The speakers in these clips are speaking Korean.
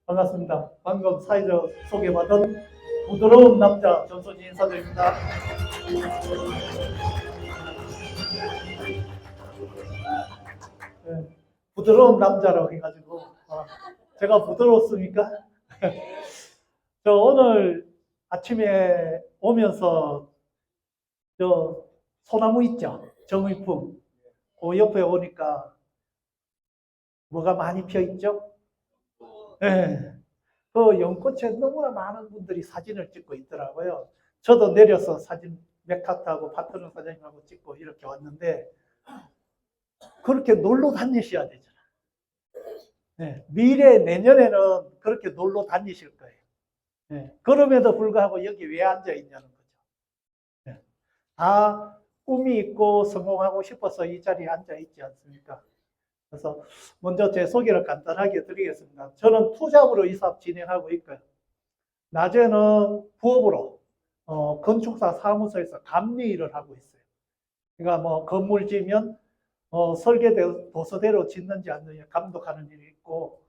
반갑습니다. 방금 사회적 소개받은 부드러운 남자 전소진 인사드립니다. 네, 부드러운 남자라고 해가지고 제가 부드럽습니까? 저 오늘 아침에 오면서 저 소나무 있죠? 정의품. 그 옆에 오니까 뭐가 많이 펴 있죠? 네. 그 연꽃에 너무나 많은 분들이 사진을 찍고 있더라고요. 저도 내려서 사진 맥카트하고 파트너 사장님하고 찍고 이렇게 왔는데 그렇게 놀러 다니셔야 되잖아. 네. 미래 내년에는 그렇게 놀러 다니실 거예요. 네. 그럼에도 불구하고 여기 왜 앉아 있냐는 거죠. 네. 다 꿈이 있고 성공하고 싶어서 이 자리에 앉아 있지 않습니까? 그래서 먼저 제 소개를 간단하게 드리겠습니다. 저는 투잡으로 이 사업 진행하고 있고요. 낮에는 부업으로 건축사 사무소에서 감리 일을 하고 있어요. 그러니까 뭐 건물 지면 설계대로 도서대로 짓는지 안 짓는지 감독하는 일이 있고,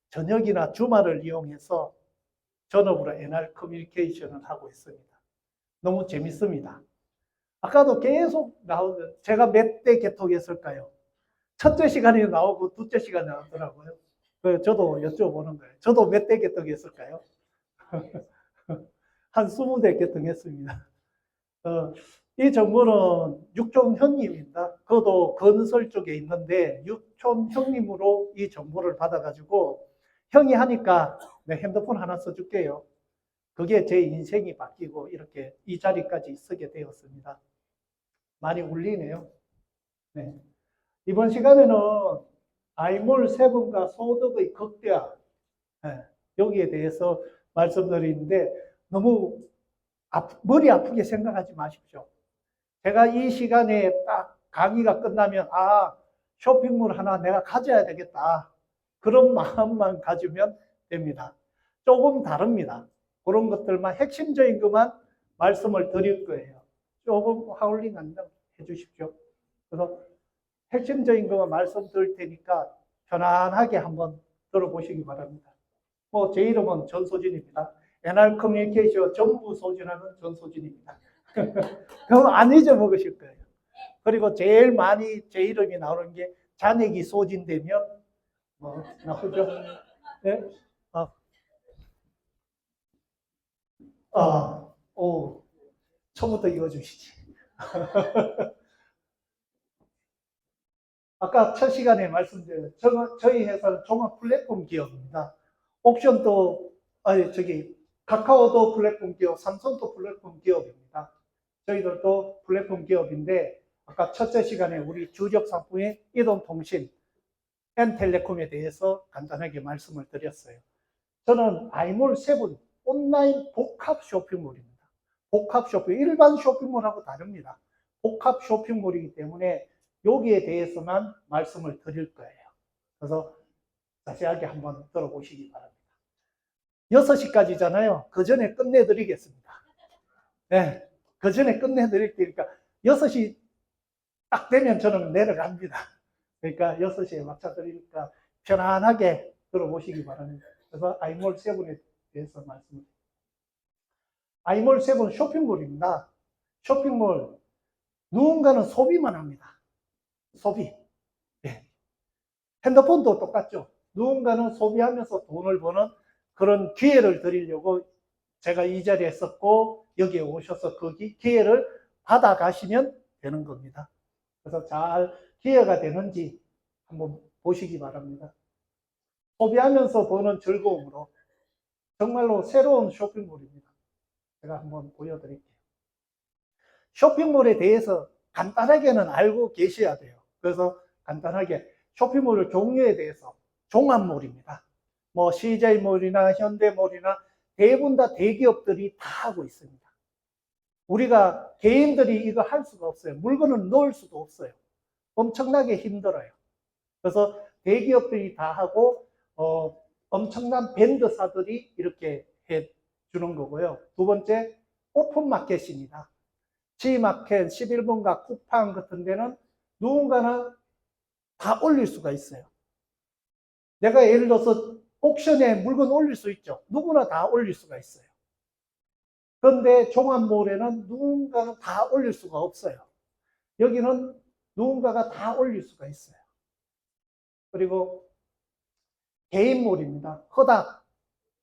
저녁이나 주말을 이용해서 전업으로 NR 커뮤니케이션을 하고 있습니다. 너무 재밌습니다. 아까도 계속 나오는, 제가 몇 대 개통했을까요? 첫째 시간에 나오고 둘째 시간에 나오더라고요. 저도 여쭤보는 거예요. 저도 몇 대 개통했을까요? 한 20대 개통했습니다. 이 정보는 육촌 형님입니다. 그것도 건설 쪽에 있는데 육촌 형님으로 이 정보를 받아가지고 형이 하니까 내 핸드폰 하나 써줄게요. 그게 제 인생이 바뀌고 이렇게 이 자리까지 서게 되었습니다. 많이 울리네요. 네. 이번 시간에는 아이몰 세븐과 소득의 극대화, 네. 여기에 대해서 말씀드리는데 너무 머리 아프게 생각하지 마십시오. 제가 이 시간에 딱 강의가 끝나면 쇼핑몰 하나 내가 가져야 되겠다. 그런 마음만 가지면 됩니다. 조금 다릅니다. 그런 것들만 핵심적인 것만 말씀을 드릴 거예요. 조금 하울링 안정 해주십시오. 그래서 핵심적인 것만 말씀드릴 테니까 편안하게 한번 들어보시기 바랍니다. 제 이름은 전소진입니다. NR 커뮤니케이션 전부 소진하는 전소진입니다. 그럼 안 잊어먹으실 거예요. 그리고 제일 많이 제 이름이 나오는 게 잔액이 소진되면 나쁘죠? 네? 처음부터 이어주시지. 아까 첫 시간에 말씀드린 저희 회사는 종합 플랫폼 기업입니다. 옥션도 카카오도 플랫폼 기업, 삼성도 플랫폼 기업입니다. 저희들도 플랫폼 기업인데 아까 첫째 시간에 우리 주력 상품인 이동통신, N텔레콤에 대해서 간단하게 말씀을 드렸어요. 저는 아이몰 세븐 온라인 복합 쇼핑몰입니다. 복합 쇼핑, 일반 쇼핑몰하고 다릅니다. 복합 쇼핑몰이기 때문에 여기에 대해서만 말씀을 드릴 거예요. 그래서 자세하게 한번 들어보시기 바랍니다. 6시까지잖아요. 그 전에 끝내드리겠습니다. 네, 그 전에 끝내드릴 테니까 6시 딱 되면 저는 내려갑니다. 그러니까 6시에 막차 드리니까 편안하게 들어보시기 바랍니다. 그래서 아이몰 세븐에 대해서 말씀드립니다. 아이몰 세븐 쇼핑몰입니다. 쇼핑몰, 누군가는 소비만 합니다. 소비. 네. 핸드폰도 똑같죠. 누군가는 소비하면서 돈을 버는 그런 기회를 드리려고 제가 이 자리에 썼고 여기에 오셔서 그 기회를 받아가시면 되는 겁니다. 그래서 잘 기회가 되는지 한번 보시기 바랍니다. 소비하면서 버는 즐거움으로 정말로 새로운 쇼핑몰입니다. 제가 한번 보여드릴게요. 쇼핑몰에 대해서 간단하게는 알고 계셔야 돼요. 그래서 간단하게 쇼핑몰 종류에 대해서 종합몰입니다. CJ몰이나 현대몰이나 대부분 다 대기업들이 다 하고 있습니다. 우리가 개인들이 이거 할 수가 없어요. 물건을 넣을 수도 없어요. 엄청나게 힘들어요. 그래서 대기업들이 다 하고 엄청난 밴드사들이 이렇게 해주는 거고요. 두 번째, 오픈마켓입니다. G마켓, 11분가, 쿠팡 같은 데는 누군가는 다 올릴 수가 있어요. 내가 예를 들어서 옥션에 물건 올릴 수 있죠. 누구나 다 올릴 수가 있어요. 그런데 종합몰에는 누군가는 다 올릴 수가 없어요. 여기는 누군가가 다 올릴 수가 있어요. 그리고 개인몰입니다. 허닥.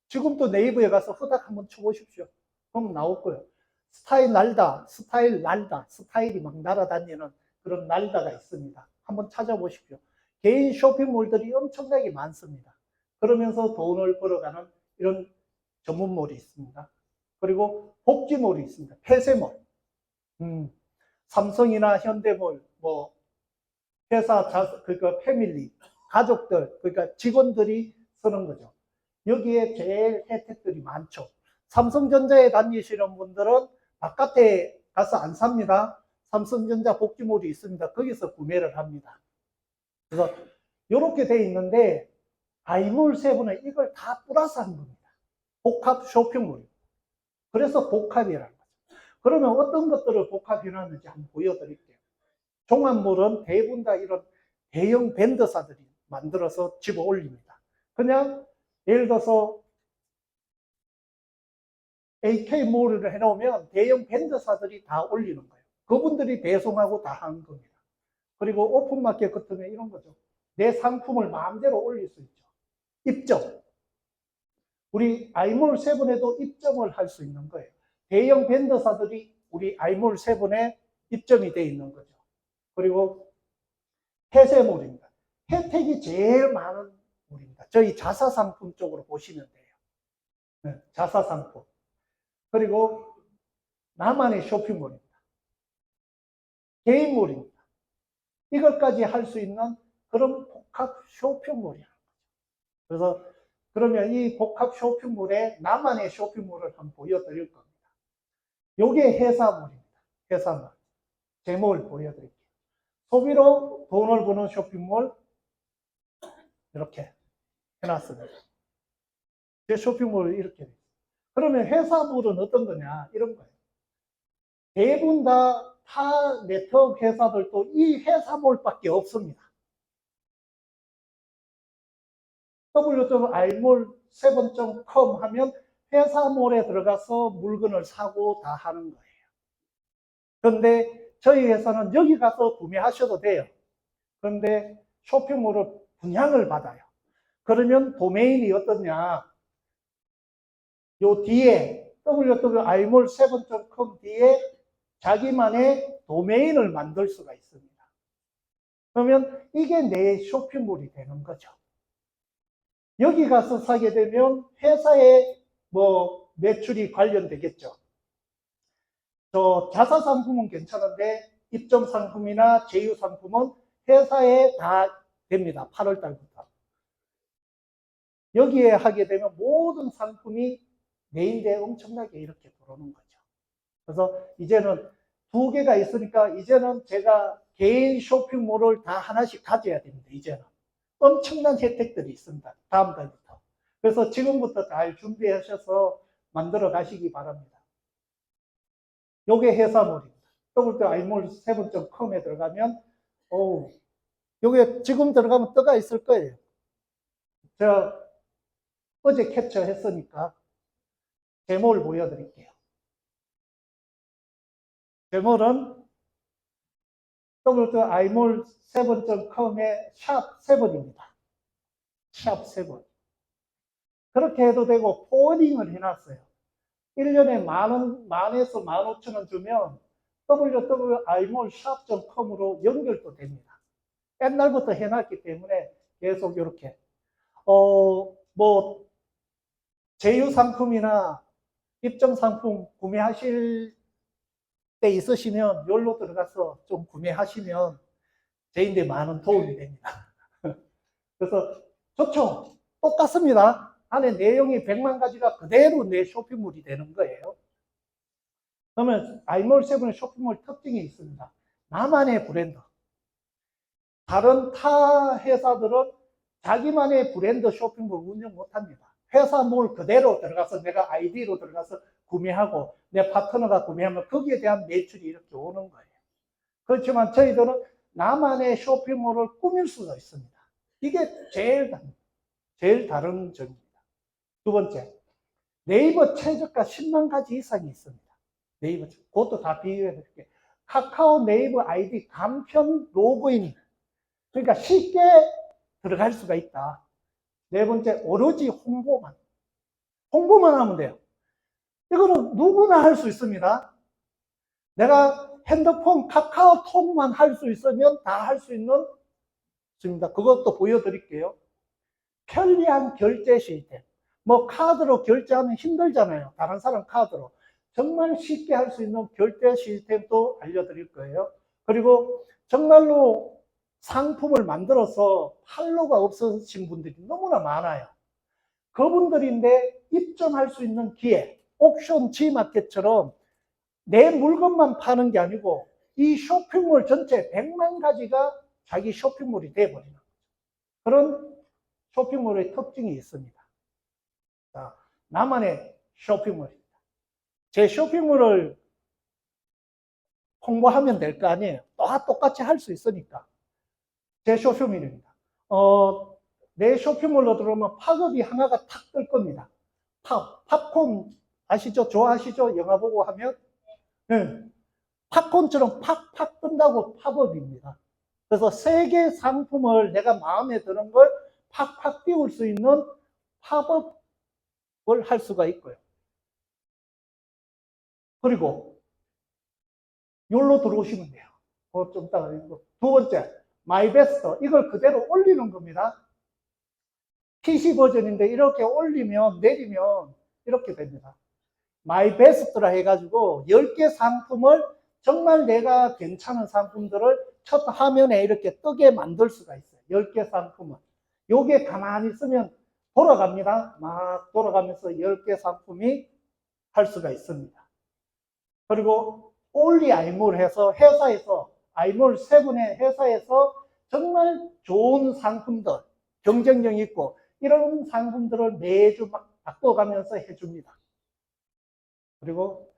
지금도 네이버에 가서 허닥 한번 쳐보십시오. 그럼 나올 거예요. 스타일 날다, 스타일 날다, 스타일이 막 날아다니는 그런 날다가 있습니다. 한번 찾아보십시오. 개인 쇼핑몰들이 엄청나게 많습니다. 그러면서 돈을 벌어가는 이런 전문몰이 있습니다. 그리고 복지몰이 있습니다. 폐쇄몰. 삼성이나 현대몰, 뭐 회사 그러니까 패밀리, 가족들, 그러니까 직원들이 쓰는 거죠. 여기에 제일 혜택들이 많죠. 삼성전자에 다니시는 분들은 바깥에 가서 안 삽니다. 삼성전자 복지몰이 있습니다. 거기서 구매를 합니다. 그래서 이렇게 돼 있는데 아이몰 세븐은 이걸 다 플러스 한 겁니다. 복합 쇼핑몰. 그래서 복합이라는 거죠. 그러면 어떤 것들을 복합해놨는지 한번 보여드릴게요. 종합몰은 대부분 다 이런 대형 밴더사들이 만들어서 집어 올립니다. 그냥 예를 들어서 AK몰을 해놓으면 대형 밴더사들이 다 올리는 거예요. 그분들이 배송하고 다 하는 겁니다. 그리고 오픈마켓 같으면 이런 거죠. 내 상품을 마음대로 올릴 수 있죠. 입점. 우리 아이몰 세븐에도 입점을 할 수 있는 거예요. 대형 밴더사들이 우리 아이몰 세븐에 입점이 되어 있는 거죠. 그리고 폐쇄몰입니다. 혜택이 제일 많은 몰입니다. 저희 자사상품 쪽으로 보시면 돼요. 네, 자사상품. 그리고 나만의 쇼핑몰입니다. 개인몰입니다. 이것까지 할 수 있는 그런 복합 쇼핑몰이에요. 그래서 그러면 이 복합 쇼핑몰에 나만의 쇼핑몰을 한번 보여드릴 겁니다. 요게 회사몰입니다. 회사몰. 제목을 보여드릴게요. 소비로 돈을 버는 쇼핑몰 이렇게 해놨습니다. 제 쇼핑몰을 이렇게 해요. 그러면 회사몰은 어떤 거냐 이런 거예요. 대부분 다 타 네트워크 회사들도 이 회사몰밖에 없습니다. www.imall7.com 하면 회사몰에 들어가서 물건을 사고 다 하는 거예요. 그런데 저희 회사는 여기 가서 구매하셔도 돼요. 그런데 쇼핑몰을 분양을 받아요. 그러면 도메인이 어떠냐? 요 뒤에 www.imall7.com 뒤에 자기만의 도메인을 만들 수가 있습니다. 그러면 이게 내 쇼핑몰이 되는 거죠. 여기 가서 사게 되면 회사에 뭐 매출이 관련되겠죠. 저 자사 상품은 괜찮은데 입점 상품이나 제휴 상품은 회사에 다 됩니다. 8월 달부터. 여기에 하게 되면 모든 상품이 내인데 엄청나게 이렇게 들어오는 거죠. 그래서 이제는 2개가 있으니까 이제는 제가 개인 쇼핑몰을 다 하나씩 가져야 됩니다. 이제는. 엄청난 혜택들이 있습니다. 다음 달부터. 그래서 지금부터 잘 준비하셔서 만들어 가시기 바랍니다. 요게 회사몰입니다. www.imall7.com에 들어가면 요게 지금 들어가면 떠가 있을 거예요. 제가 어제 캡처했으니까 제목을 보여드릴게요. 제목은 www.imall7.com의 샵7입니다. 샵7. 그렇게 해도 되고 포워딩을 해놨어요. 1년에 만에서 15,000원 주면 www.imallshop.com으로 연결도 됩니다. 옛날부터 해놨기 때문에 계속 이렇게 뭐 제휴 상품이나 입점 상품 구매하실 때 있으시면 여기로 들어가서 좀 구매하시면 저희한테 많은 도움이 됩니다. 그래서 좋죠. 똑같습니다. 안에 내용이 100만 가지가 그대로 내 쇼핑몰이 되는 거예요. 그러면 아이몰7의 쇼핑몰 특징이 있습니다. 나만의 브랜드. 다른 타 회사들은 자기만의 브랜드 쇼핑몰 운영 못합니다. 회사몰 그대로 들어가서 내가 아이디로 들어가서 구매하고 내 파트너가 구매하면 거기에 대한 매출이 이렇게 오는 거예요. 그렇지만 저희들은 나만의 쇼핑몰을 꾸밀 수가 있습니다. 이게 제일 답니다. 제일 다른 점입니다. 두 번째, 네이버 최저가 10만 가지 이상이 있습니다. 네이버, 그것도 다 비교해 드릴게요. 카카오 네이버 아이디 간편 로그인. 그러니까 쉽게 들어갈 수가 있다. 네 번째, 오로지 홍보만. 홍보만 하면 돼요. 이거는 누구나 할 수 있습니다. 내가 핸드폰 카카오톡만 할 수 있으면 다 할 수 있습니다. 그것도 보여드릴게요. 편리한 결제 시스템. 뭐 카드로 결제하면 힘들잖아요. 다른 사람 카드로. 정말 쉽게 할 수 있는 결제 시스템도 알려드릴 거예요. 그리고 정말로 상품을 만들어서 팔로가 없으신 분들이 너무나 많아요. 그분들인데 입점할 수 있는 기회, 옥션 G마켓처럼 내 물건만 파는 게 아니고 이 쇼핑몰 전체 100만 가지가 자기 쇼핑몰이 돼버리는 그런 쇼핑몰의 특징이 있습니다. 자, 나만의 쇼핑몰입니다. 제 쇼핑몰을 홍보하면 될 거 아니에요. 다 똑같이 할 수 있으니까. 제 쇼핑몰입니다. 내 쇼핑몰로 들어오면 팝업이 하나가 탁 뜰 겁니다. 팝콘 아시죠? 좋아하시죠? 영화 보고 하면? 네. 팝콘처럼 팍팍 뜬다고 팝업입니다. 그래서 세 개 상품을 내가 마음에 드는 걸 팍팍 띄울 수 있는 팝업을 할 수가 있고요. 그리고 여기로 들어오시면 돼요. 좀 이따가 두 번째, 마이베스트. 이걸 그대로 올리는 겁니다. PC 버전인데 이렇게 올리면 내리면 이렇게 됩니다. 마이베스트라 해가지고 10개 상품을 정말 내가 괜찮은 상품들을 첫 화면에 이렇게 뜨게 만들 수가 있어요. 10개 상품은. 요게 가만히 있으면 돌아갑니다. 막 돌아가면서 10개 상품이 할 수가 있습니다. 그리고 올리 아이몰 해서 회사에서 아이몰 세븐의 회사에서 정말 좋은 상품들, 경쟁력 있고 이런 상품들을 매주 막 바꿔가면서 해줍니다. 그리고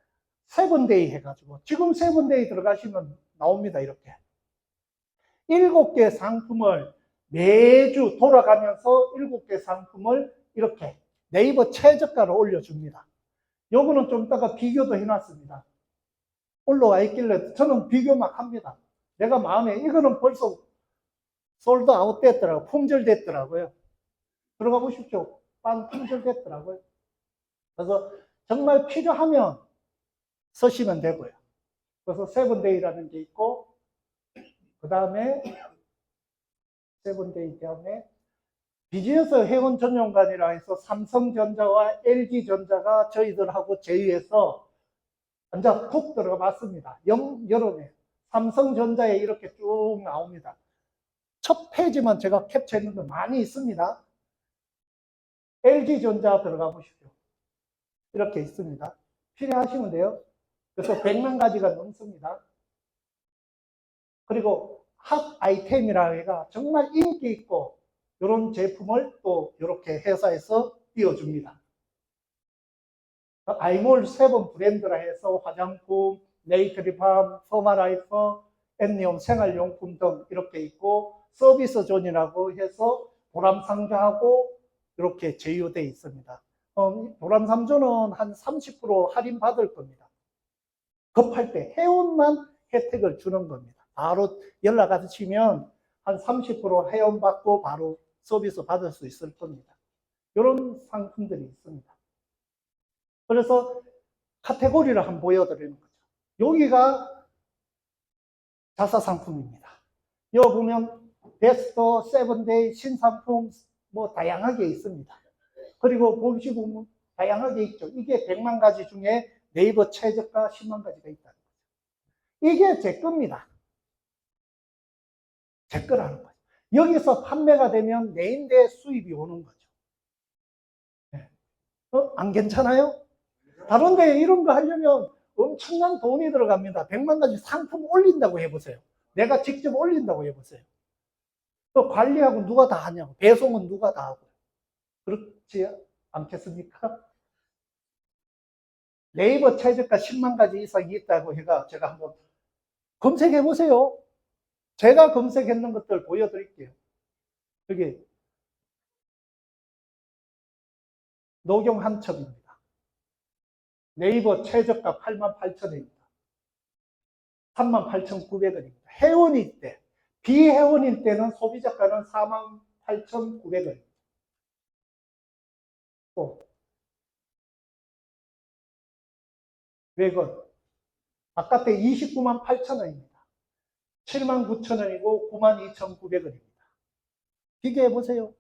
세븐데이 해가지고 지금 세븐데이 들어가시면 나옵니다. 이렇게 7개 상품을 매주 돌아가면서 7개 상품을 이렇게 네이버 최저가로 올려줍니다. 요거는 좀 이따가 비교도 해놨습니다. 올라와 있길래 저는 비교 막 합니다. 내가 마음에 이거는 벌써 솔드 아웃 됐더라고요. 품절 됐더라고요. 들어가 보십시오. 빵 품절 됐더라고요. 그래서 정말 필요하면 쓰시면 되고요. 그래서 세븐데이라는 게 있고, 그 다음에 세븐데이 다음에 비즈니스 회원 전용관이라 해서 삼성전자와 LG전자가 저희들하고 제휴해서 완전 푹 들어가 봤습니다. 여름에 삼성전자에 이렇게 쭉 나옵니다. 첫 페이지만 제가 캡처했는 거 많이 있습니다. LG전자 들어가 보십시오. 이렇게 있습니다. 필요하시면 돼요. 그래서 100만 가지가 넘습니다. 그리고 핫 아이템이라 해가 정말 인기 있고 이런 제품을 또 이렇게 회사에서 띄워줍니다. 아이몰 세븐 브랜드라 해서 화장품, 네이트리팜, 퍼마라이퍼, 앤니온 생활용품 등 이렇게 있고 서비스 존이라고 해서 보람상자하고 이렇게 제휴되어 있습니다. 보람상조는 한 30% 할인 받을 겁니다. 급할 때 회원만 혜택을 주는 겁니다. 바로 연락 하시면 한 30% 회원받고 바로 서비스 받을 수 있을 겁니다. 이런 상품들이 있습니다. 그래서 카테고리를 한번 보여드리는 거죠. 여기가 자사 상품입니다. 여기 보면 베스트, 세븐데이, 신상품 뭐 다양하게 있습니다. 그리고 보시고 다양하게 있죠. 이게 100만 가지 중에 네이버 최저가 10만 가지가 있다는 거죠. 이게 제 겁니다. 제 거라는 거죠. 여기서 판매가 되면 내인대 수입이 오는 거죠. 네. 안 괜찮아요? 다른 데 이런 거 하려면 엄청난 돈이 들어갑니다. 100만 가지 상품 올린다고 해보세요. 내가 직접 올린다고 해보세요. 또 관리하고 누가 다 하냐고. 배송은 누가 다 하고. 그렇지 않겠습니까? 네이버 최저가 10만 가지 이상이 있다고 해가 제가 한번 검색해 보세요. 제가 검색했는 것들 보여드릴게요. 여기 녹용 한 첩입니다. 네이버 최저가 88,000원입니다. 38,900원입니다. 회원일 때, 비회원일 때는 소비자가는 48,900원입니다. 또 외건 바깥에 298,000원입니다. 79,000원이고 92,900원입니다. 비교해 보세요.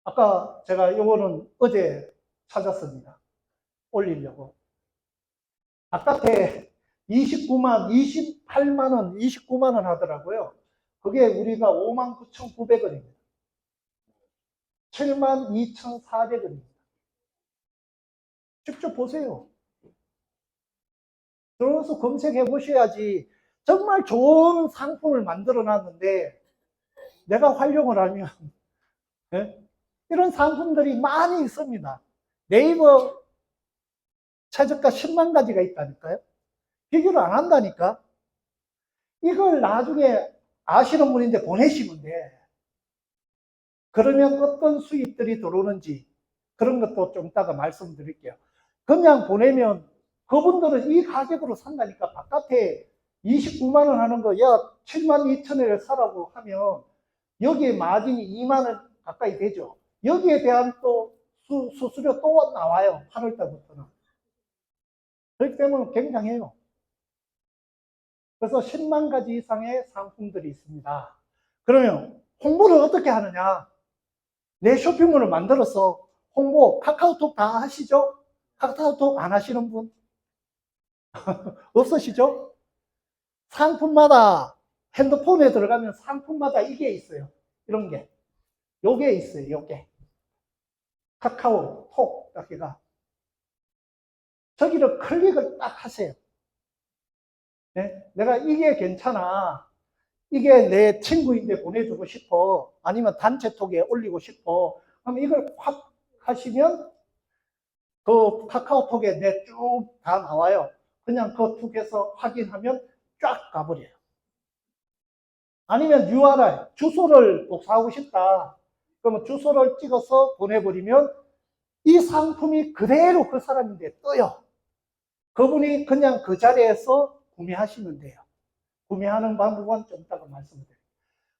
아까 제가 요거는 어제 찾았습니다. 올리려고. 바깥에 28만원, 29만원 하더라고요. 그게 우리가 59,900원입니다. 72,400원입니다. 직접 보세요. 들어서 검색해 보셔야지. 정말 좋은 상품을 만들어 놨는데 내가 활용을 하면 네? 이런 상품들이 많이 있습니다. 네이버 최저가 10만 가지가 있다니까요. 비교를 안 한다니까. 이걸 나중에 아시는 분인데 보내시면 돼. 그러면 어떤 수입들이 들어오는지 그런 것도 좀 이따가 말씀드릴게요. 그냥 보내면 그분들은 이 가격으로 산다니까. 바깥에 29만원 하는 거, 야, 72,000원에 사라고 하면 여기에 마진이 2만원 가까이 되죠. 여기에 대한 또 수수료 또 나와요. 8월달부터는. 그렇기 때문에 굉장해요. 그래서 10만 가지 이상의 상품들이 있습니다. 그러면 홍보를 어떻게 하느냐? 내 쇼핑몰을 만들어서 홍보, 카카오톡 다 하시죠? 카카오톡 안 하시는 분? 없으시죠? 상품마다 핸드폰에 들어가면 상품마다 이게 있어요. 이런 게. 요게 있어요. 요게. 카카오톡 여기가. 저기를 클릭을 딱 하세요. 네? 내가 이게 괜찮아. 이게 내 친구인데 보내주고 싶어. 아니면 단체톡에 올리고 싶어. 그럼 이걸 확 하시면 그 카카오톡에 내 쭉 다 나와요. 그냥 그 툭해서 확인하면 쫙 가버려요. 아니면 URL, 주소를 복사하고 싶다. 그러면 주소를 찍어서 보내버리면 이 상품이 그대로 그 사람인데 떠요. 그분이 그냥 그 자리에서 구매하시면 돼요. 구매하는 방법은 좀 이따가 말씀드릴게요.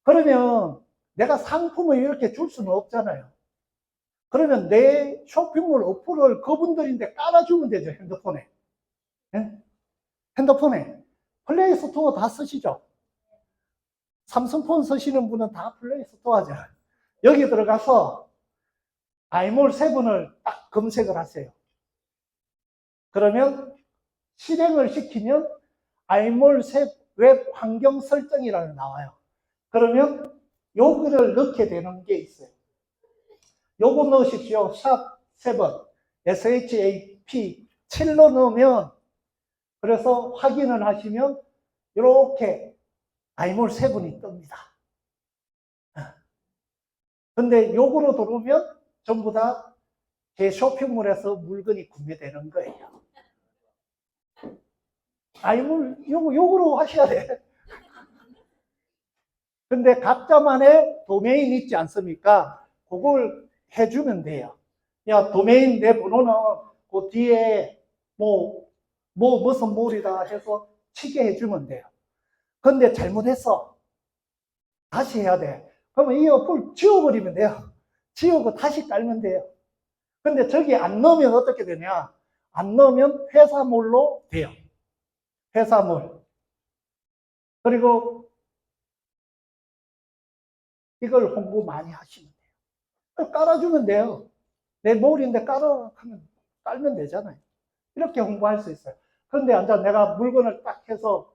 그러면 내가 상품을 이렇게 줄 수는 없잖아요. 그러면 내 쇼핑몰 어플을 그분들인데 깔아주면 되죠. 핸드폰에. 네? 핸드폰에. 플레이 스토어 다 쓰시죠? 삼성폰 쓰시는 분은 다 플레이 스토어 하잖아요. 여기 들어가서 아이몰 7을 딱 검색을 하세요. 그러면 실행을 시키면 아이몰 7 웹 환경 설정이라는 나와요. 그러면 요거를 넣게 되는 게 있어요. 요거 넣으십시오. 샵 7, SHAP 7로 넣으면 그래서 확인을 하시면 이렇게 아이몰 7이 뜹니다. 근데 요거로 들어오면 전부 다 제 쇼핑몰에서 물건이 구매되는 거예요. 아이몰 요거로 하셔야 돼. 근데 각자만의 도메인 있지 않습니까? 그걸 해주면 돼요. 야, 도메인 내 번호는 그 뒤에 무슨 몰이다 해서 치게 해주면 돼요. 근데 잘못했어. 다시 해야 돼. 그러면 이 어플 지워버리면 돼요. 지우고 다시 깔면 돼요. 근데 저기 안 넣으면 어떻게 되냐? 안 넣으면 회사몰로 돼요. 회사몰. 그리고 이걸 홍보 많이 하시면 돼요. 깔아주면 돼요. 내 몰인데 깔면 되잖아요. 이렇게 홍보할 수 있어요. 그런데 내가 물건을 딱 해서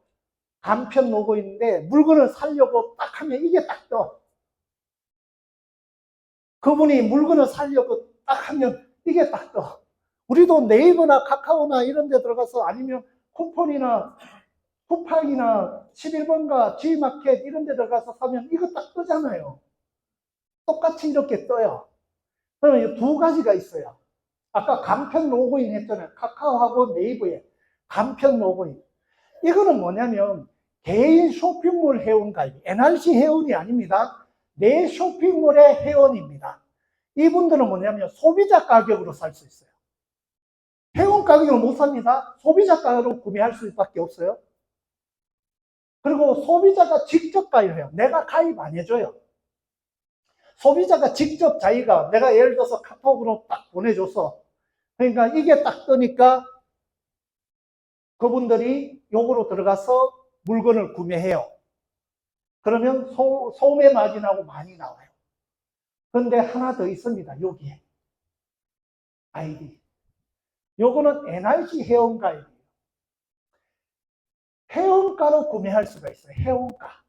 간편 놓고 있는데 물건을 사려고 딱 하면 이게 딱 떠. 그분이 물건을 사려고 딱 하면 이게 딱 떠. 우리도 네이버나 카카오나 이런 데 들어가서 아니면 쿠폰이나 쿠팡이나 11번가 G마켓 이런 데 들어가서 사면 이거 딱 뜨잖아요. 똑같이 이렇게 떠요. 그러면 두 가지가 있어요. 아까 간편 로그인 했잖아요. 카카오하고 네이버에 간편 로그인. 이거는 뭐냐면 개인 쇼핑몰 회원 가입, NRC 회원이 아닙니다. 내 쇼핑몰의 회원입니다. 이분들은 뭐냐면 소비자 가격으로 살 수 있어요. 회원 가격으로 못 삽니다. 소비자 가격으로 구매할 수밖에 없어요. 그리고 소비자가 직접 가입해요. 내가 가입 안 해줘요. 소비자가 직접 자기가, 내가 예를 들어서 카톡으로 딱 보내줬어. 그러니까 이게 딱 뜨니까 그분들이 요거로 들어가서 물건을 구매해요. 그러면 소매 마진하고 많이 나와요. 그런데 하나 더 있습니다. 여기에 아이디. 요거는 NRC 회원가입이에요. 회원가로 구매할 수가 있어요. 회원가.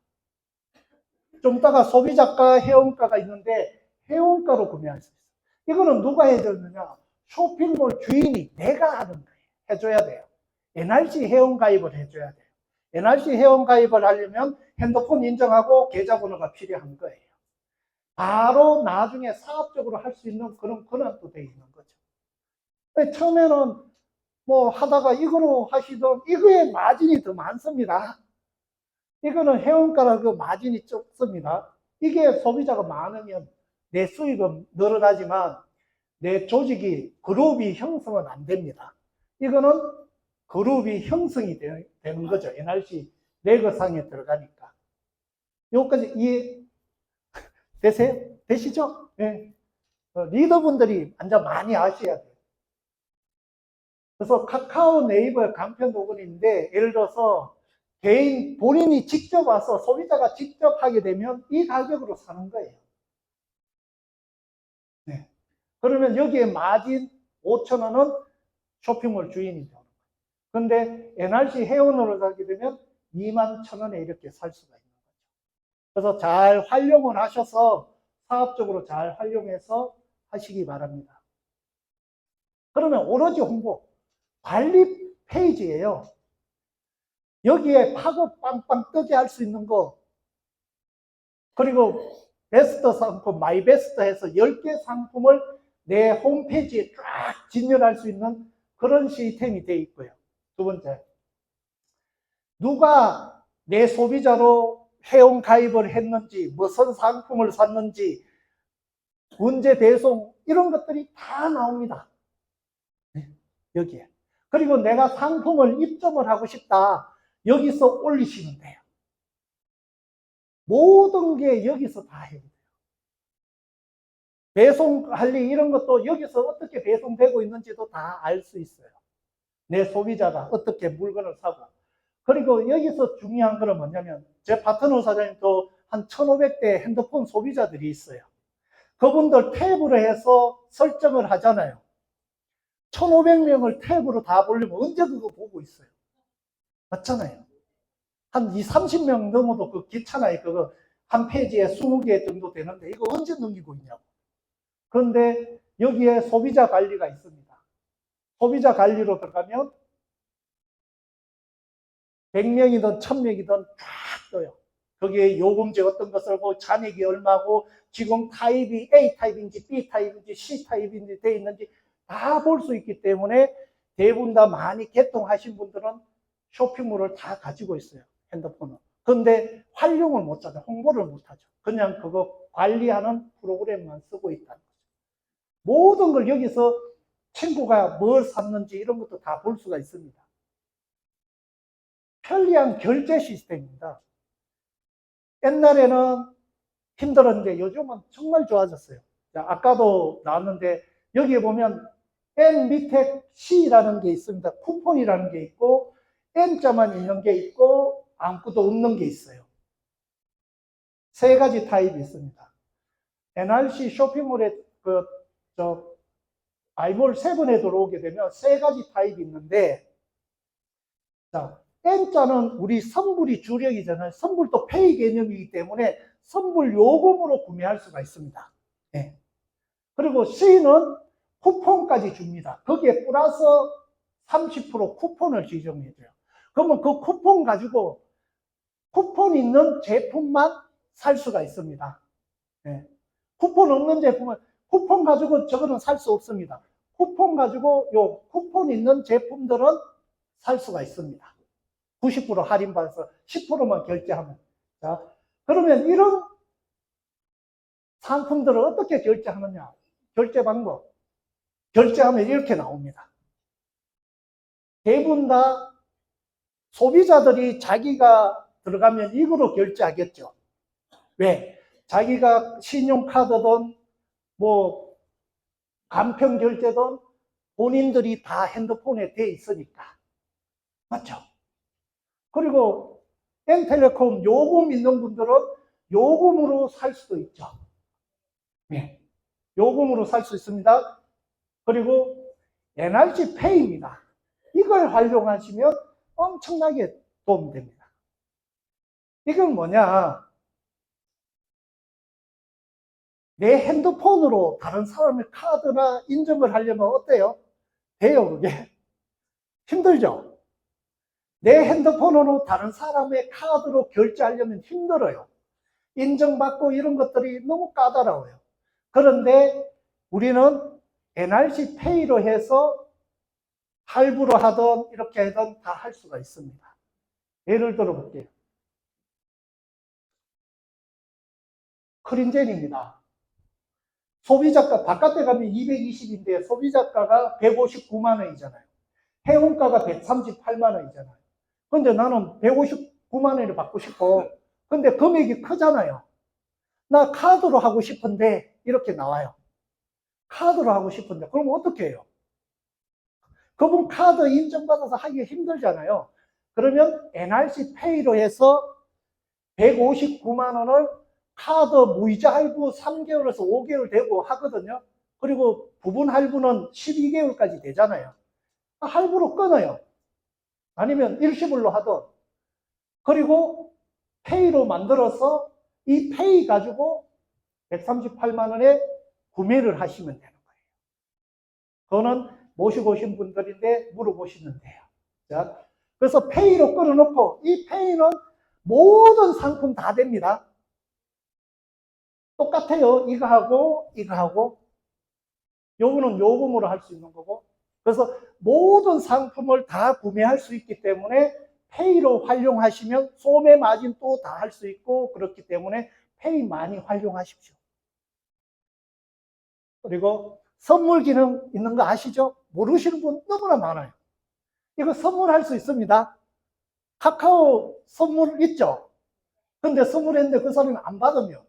좀 이따가 소비자가 회원가가 있는데 회원가로 구매할 수 있어요. 이거는 누가 해줬느냐? 쇼핑몰 주인이 내가 하는 거예요. 해줘야 돼요. NRC 회원가입을 해줘야 돼요. NRC 회원가입을 하려면 핸드폰 인정하고 계좌번호가 필요한 거예요. 바로 나중에 사업적으로 할 수 있는 그런 권한도 되어 있는 거죠. 처음에는 뭐 하다가 이거로 하시던 이거에 마진이 더 많습니다. 이거는 회원가라고 마진이 적습니다. 이게 소비자가 많으면 내 수익은 늘어나지만 내 조직이 그룹이 형성은 안 됩니다. 이거는 그룹이 형성이 되는 거죠. NRC 레거상에 들어가니까. 여기까지 이해 되세요? 되시죠? 네. 리더분들이 완전 많이 아셔야 돼요. 그래서 카카오 네이버 간편 도구인데 예를 들어서 개인 본인이 직접 와서 소비자가 직접 하게 되면 이 가격으로 사는 거예요. 네. 그러면 여기에 마진 5,000원은 쇼핑몰 주인이 되는 거예요. 그런데 NRC 회원으로 사게 되면 21,000원에 이렇게 살 수가 있는 거죠. 그래서 잘 활용을 하셔서 사업적으로 잘 활용해서 하시기 바랍니다. 그러면 오로지 홍보, 관리 페이지예요. 여기에 팝업 빵빵 뜨게 할 수 있는 거, 그리고 베스트 상품, 마이 베스트 해서 10개 상품을 내 홈페이지에 쫙 진열할 수 있는 그런 시스템이 되어 있고요. 두 번째, 누가 내 소비자로 회원 가입을 했는지, 무슨 상품을 샀는지, 언제 배송, 이런 것들이 다 나옵니다. 여기에. 그리고 내가 상품을 입점을 하고 싶다. 여기서 올리시면 돼요. 모든 게 여기서 다 해요. 배송 관리 이런 것도 여기서 어떻게 배송되고 있는지도 다 알 수 있어요. 내 소비자가 어떻게 물건을 사고. 그리고 여기서 중요한 거는 뭐냐면 제 파트너 사장님도 한 1,500대 핸드폰 소비자들이 있어요. 그분들 탭으로 해서 설정을 하잖아요. 1,500명을 탭으로 다 보려면 언제 그거 보고 있어요? 맞잖아요. 한 20, 30명 넘어도 그 귀찮아요. 그거 한 페이지에 20개 정도 되는데 이거 언제 넘기고 있냐고. 그런데 여기에 소비자 관리가 있습니다. 소비자 관리로 들어가면 100명이든 1000명이든 쫙 떠요. 거기에 요금제 어떤 거 쓰고 잔액이 얼마고 지금 타입이 A 타입인지 B 타입인지 C 타입인지 돼 있는지 다 볼 수 있기 때문에 대부분 다 많이 개통하신 분들은 쇼핑몰을 다 가지고 있어요. 핸드폰은. 그런데 활용을 못 하죠. 홍보를 못 하죠. 그냥 그거 관리하는 프로그램만 쓰고 있다는 거죠. 모든 걸 여기서 친구가 뭘 샀는지 이런 것도 다 볼 수가 있습니다. 편리한 결제 시스템입니다. 옛날에는 힘들었는데 요즘은 정말 좋아졌어요. 자, 아까도 나왔는데 여기에 보면 N 밑에 C라는 게 있습니다. 쿠폰이라는 게 있고 N자만 있는 게 있고 아무것도 없는 게 있어요. 세 가지 타입이 있습니다. NRC 쇼핑몰에 아이몰 7에 들어오게 되면 세 가지 타입이 있는데, 자, N자는 우리 선불이 주력이잖아요. 선불도 페이 개념이기 때문에 선불 요금으로 구매할 수가 있습니다. 네. 그리고 C는 쿠폰까지 줍니다. 거기에 플러스 30% 쿠폰을 지정해줘요. 그러면 그 쿠폰 가지고 쿠폰 있는 제품만 살 수가 있습니다. 네. 쿠폰 없는 제품은 쿠폰 가지고 저거는 살 수 없습니다. 쿠폰 가지고 요 쿠폰 있는 제품들은 살 수가 있습니다. 90% 할인받아서 10%만 결제하면. 자, 그러면 이런 상품들을 어떻게 결제하느냐? 결제 방법. 결제하면 이렇게 나옵니다. 대부분 다 소비자들이 자기가 들어가면 이거로 결제하겠죠. 왜? 자기가 신용카드든 뭐 간편 결제든 본인들이 다 핸드폰에 돼 있으니까. 맞죠? 그리고 N텔레콤 요금 있는 분들은 요금으로 살 수도 있죠. 네. 요금으로 살 수 있습니다. 그리고 NRG 페이입니다. 이걸 활용하시면 엄청나게 도움됩니다. 이건 뭐냐? 내 핸드폰으로 다른 사람의 카드나 인증을 하려면 어때요? 돼요, 그게? 힘들죠? 내 핸드폰으로 다른 사람의 카드로 결제하려면 힘들어요. 인증받고 이런 것들이 너무 까다로워요. 그런데 우리는 NRC 페이로 해서 할부로 하든 이렇게 하든 다 할 수가 있습니다. 예를 들어 볼게요. 크린젠입니다. 소비자가 바깥에 가면 220인데 소비자가가 159만 원이잖아요. 회원가가 138만 원이잖아요. 근데 나는 159만 원을 받고 싶어. 근데 금액이 크잖아요. 나 카드로 하고 싶은데 이렇게 나와요. 카드로 하고 싶은데 그럼 어떻게 해요? 그분 카드 인증받아서 하기가 힘들잖아요. 그러면 NRC 페이로 해서 159만 원을 카드 무이자 할부 3개월에서 5개월 되고 하거든요. 그리고 부분 할부는 12개월까지 되잖아요. 할부로 끊어요. 아니면 일시불로 하든. 그리고 페이로 만들어서 이 페이 가지고 138만 원에 구매를 하시면 되는 거예요. 그거는 모시고 오신 분들인데 물어보시면 돼요. 자, 그래서 페이로 끊어놓고 이 페이는 모든 상품 다 됩니다. 똑같아요. 이거하고 이거하고 요거는 요금으로 할 수 있는 거고 그래서 모든 상품을 다 구매할 수 있기 때문에 페이로 활용하시면 소매 마진 또 다 할 수 있고 그렇기 때문에 페이 많이 활용하십시오. 그리고 선물 기능 있는 거 아시죠? 모르시는 분 너무나 많아요. 이거 선물할 수 있습니다. 카카오 선물 있죠? 근데 선물했는데 그 사람이 안 받으면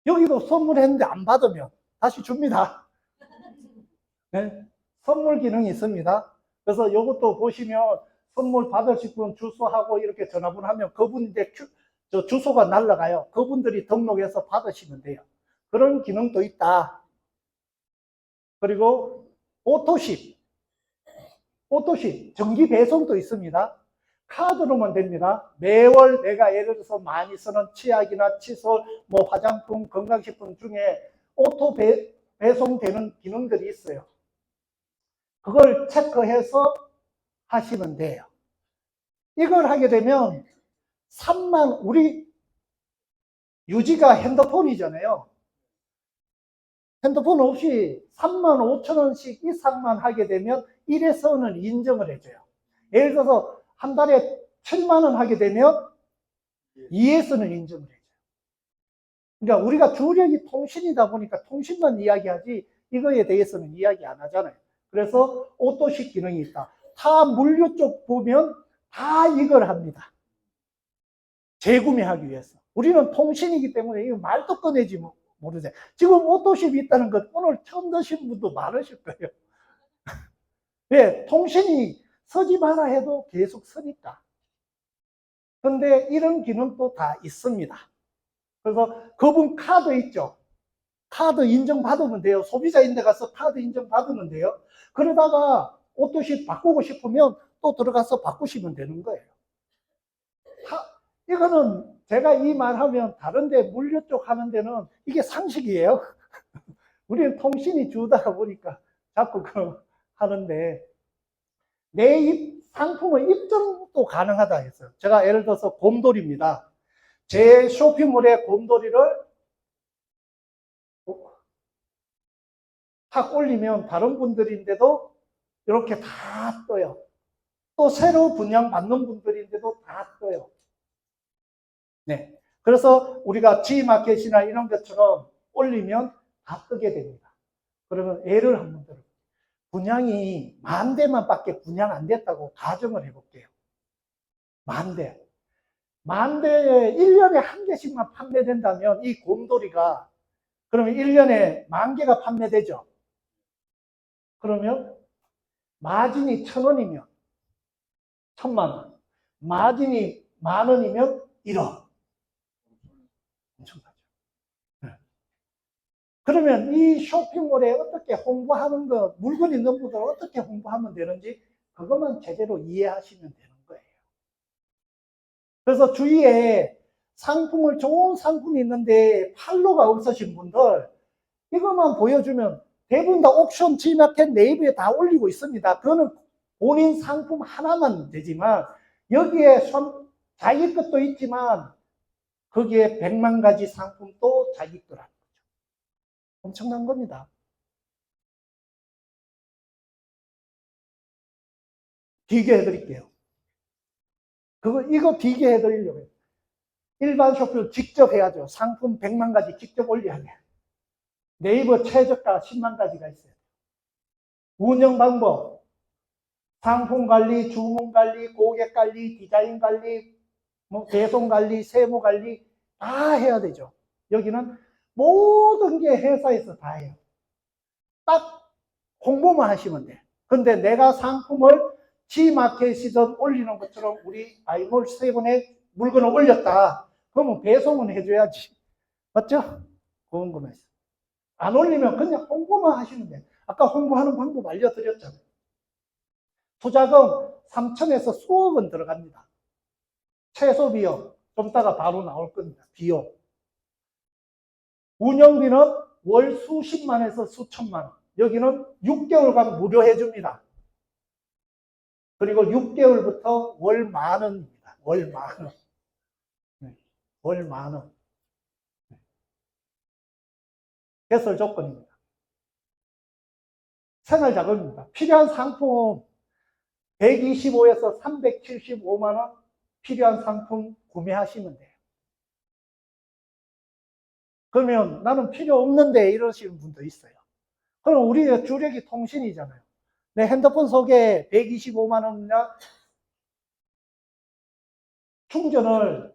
여기도 선물했는데 안 받으면 다시 줍니다. 네? 선물 기능이 있습니다. 그래서 이것도 보시면 선물 받으실 분 주소하고 이렇게 전화번호 하면 그분인데 주소가 날라가요. 그분들이 등록해서 받으시면 돼요. 그런 기능도 있다. 그리고 오토십 정기 배송도 있습니다. 카드로만 됩니다. 매월 내가 예를 들어서 많이 쓰는 치약이나 칫솔, 뭐 화장품, 건강식품 중에 오토 배송되는 기능들이 있어요. 그걸 체크해서 하시면 돼요. 이걸 하게 되면 우리 유지가 핸드폰이잖아요. 핸드폰 없이 35,000원씩 이상만 하게 되면 1에서는 인정을 해줘요. 예를 들어서 한 달에 7만 원 하게 되면 2에서는 인정을 해줘요. 그러니까 우리가 주력이 통신이다 보니까 통신만 이야기하지 이거에 대해서는 이야기 안 하잖아요. 그래서 오토식 기능이 있다. 다 물류 쪽 보면 다 이걸 합니다. 재구매하기 위해서. 우리는 통신이기 때문에 이거 말도 꺼내지 모르세요. 지금 오토십이 있다는 것 오늘 처음 드신 분도 많으실 거예요. 왜? 통신이 서지 마라 해도 계속 서니까. 근데 이런 기능도 다 있습니다. 그래서 그분 카드 있죠? 카드 인정받으면 돼요. 소비자인데 가서 카드 인정받으면 돼요. 그러다가 오토십 바꾸고 싶으면 또 들어가서 바꾸시면 되는 거예요. 이거는 제가 이 말하면 다른데 물류 쪽 하는 데는 이게 상식이에요. 우리는 통신이 주다 보니까 자꾸 하는데 내 상품의 입점도 가능하다 했어요. 제가 예를 들어서 곰돌이입니다. 제 쇼핑몰에 곰돌이를 탁 올리면 다른 분들인데도 이렇게 다 떠요. 또 새로 분양받는 분들인데도 다 떠요. 네. 그래서 우리가 G마켓이나 이런 것처럼 올리면 다 뜨게 됩니다. 그러면 예를 한번 들어볼게요. 분양이 10,000대만 밖에 분양 안 됐다고 가정을 해볼게요. 10,000대. 10,000대에 1년에 한 개씩만 판매된다면 이 곰돌이가 그러면 1년에 10,000개가 판매되죠. 그러면 마진이 1,000원이면 1,000,000원. 마진이 10,000원이면 1억. 엄청나죠. 네. 그러면 이 쇼핑몰에 어떻게 홍보하는 것, 물건 있는 분들 어떻게 홍보하면 되는지 그것만 제대로 이해하시면 되는 거예요. 그래서 주위에 상품을 좋은 상품이 있는데 팔로가 없으신 분들 이것만 보여주면 대부분 다 옥션, G마켓, 네이버에 다 올리고 있습니다. 그거는 본인 상품 하나만 되지만 여기에 자기 것도 있지만 거기에 100만 가지 상품도 자기 거라는 거죠. 엄청난 겁니다. 비교해 드릴게요. 이거 비교해 드리려고 해요. 일반 쇼핑을 직접 해야죠. 상품 100만 가지 직접 올려야 돼요. 네이버 최저가 10만 가지가 있어요. 운영 방법, 상품 관리, 주문 관리, 고객 관리, 디자인 관리, 배송 관리, 세무 관리 다 해야 되죠. 여기는 모든 게 회사에서 다 해요. 딱 홍보만 하시면 돼. 근데 내가 상품을 G마켓이든 올리는 것처럼 우리 아이몰 세븐에 물건을 올렸다. 그러면 배송은 해줘야지. 맞죠? 궁금해서. 안 올리면 그냥 홍보만 하시면 돼. 아까 홍보하는 방법 알려드렸잖아요. 투자금 3천에서 수억은 들어갑니다. 최소 비용. 좀 이따가 바로 나올 겁니다. 비용. 운영비는 월 수십만에서 수천만 원. 여기는 6개월간 무료 해줍니다. 그리고 6개월부터 월 10,000원입니다. 월 10,000원. 네. 월 10,000원. 네. 개설 조건입니다. 생활자금입니다. 필요한 상품 125에서 375만 원 필요한 상품 구매하시면 돼요. 그러면 나는 필요 없는데 이러시는 분도 있어요. 그럼 우리의 주력이 통신이잖아요. 내 핸드폰 속에 125만 원이나 충전을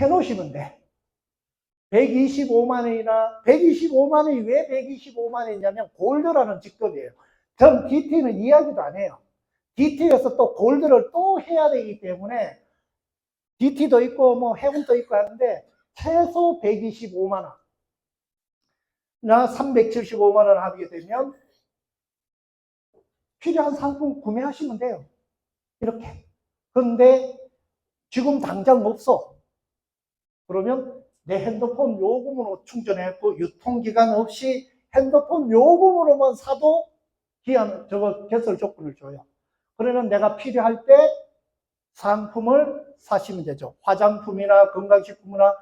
해놓으시면 돼. 125만 원이나 125만 원이 왜 125만 원이냐면 골드라는 직급이에요. 전 DT는 이야기도 안 해요. DT에서 또 골드를 또 해야 되기 때문에 DT도 있고 뭐 해운도 있고 하는데 최소 125만 원. 나 375만 원 하게 되면 필요한 상품 구매하시면 돼요. 이렇게. 그런데 지금 당장 없어. 그러면 내 핸드폰 요금으로 충전했고 유통기간 없이 핸드폰 요금으로만 사도 개설 조건을 줘요. 그러면 내가 필요할 때 상품을 사시면 되죠. 화장품이나 건강식품이나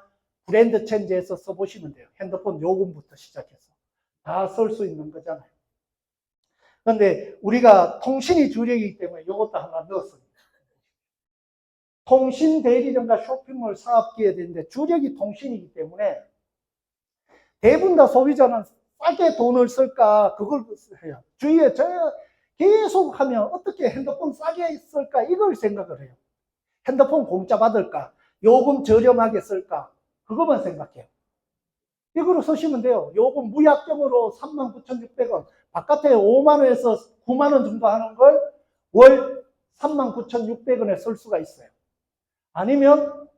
브랜드 체인지에서 써보시면 돼요. 핸드폰 요금부터 시작해서 다 쓸 수 있는 거잖아요. 그런데 우리가 통신이 주력이기 때문에 이것도 하나 넣었습니다. 통신 대리점과 쇼핑몰 사업기에 되는데 주력이 통신이기 때문에 대부분 다 소비자는 싸게 돈을 쓸까 그걸 해요. 주위에 제가 계속 하면 어떻게 핸드폰 싸게 쓸까 이걸 생각을 해요. 핸드폰 공짜 받을까 요금 저렴하게 쓸까 그것만 생각해요. 이거로 쓰시면 돼요. 요금 무약정으로 39,600원 바깥에 5만 원에서 9만 원 정도 하는 걸 월 39,600원에 쓸 수가 있어요. 아니면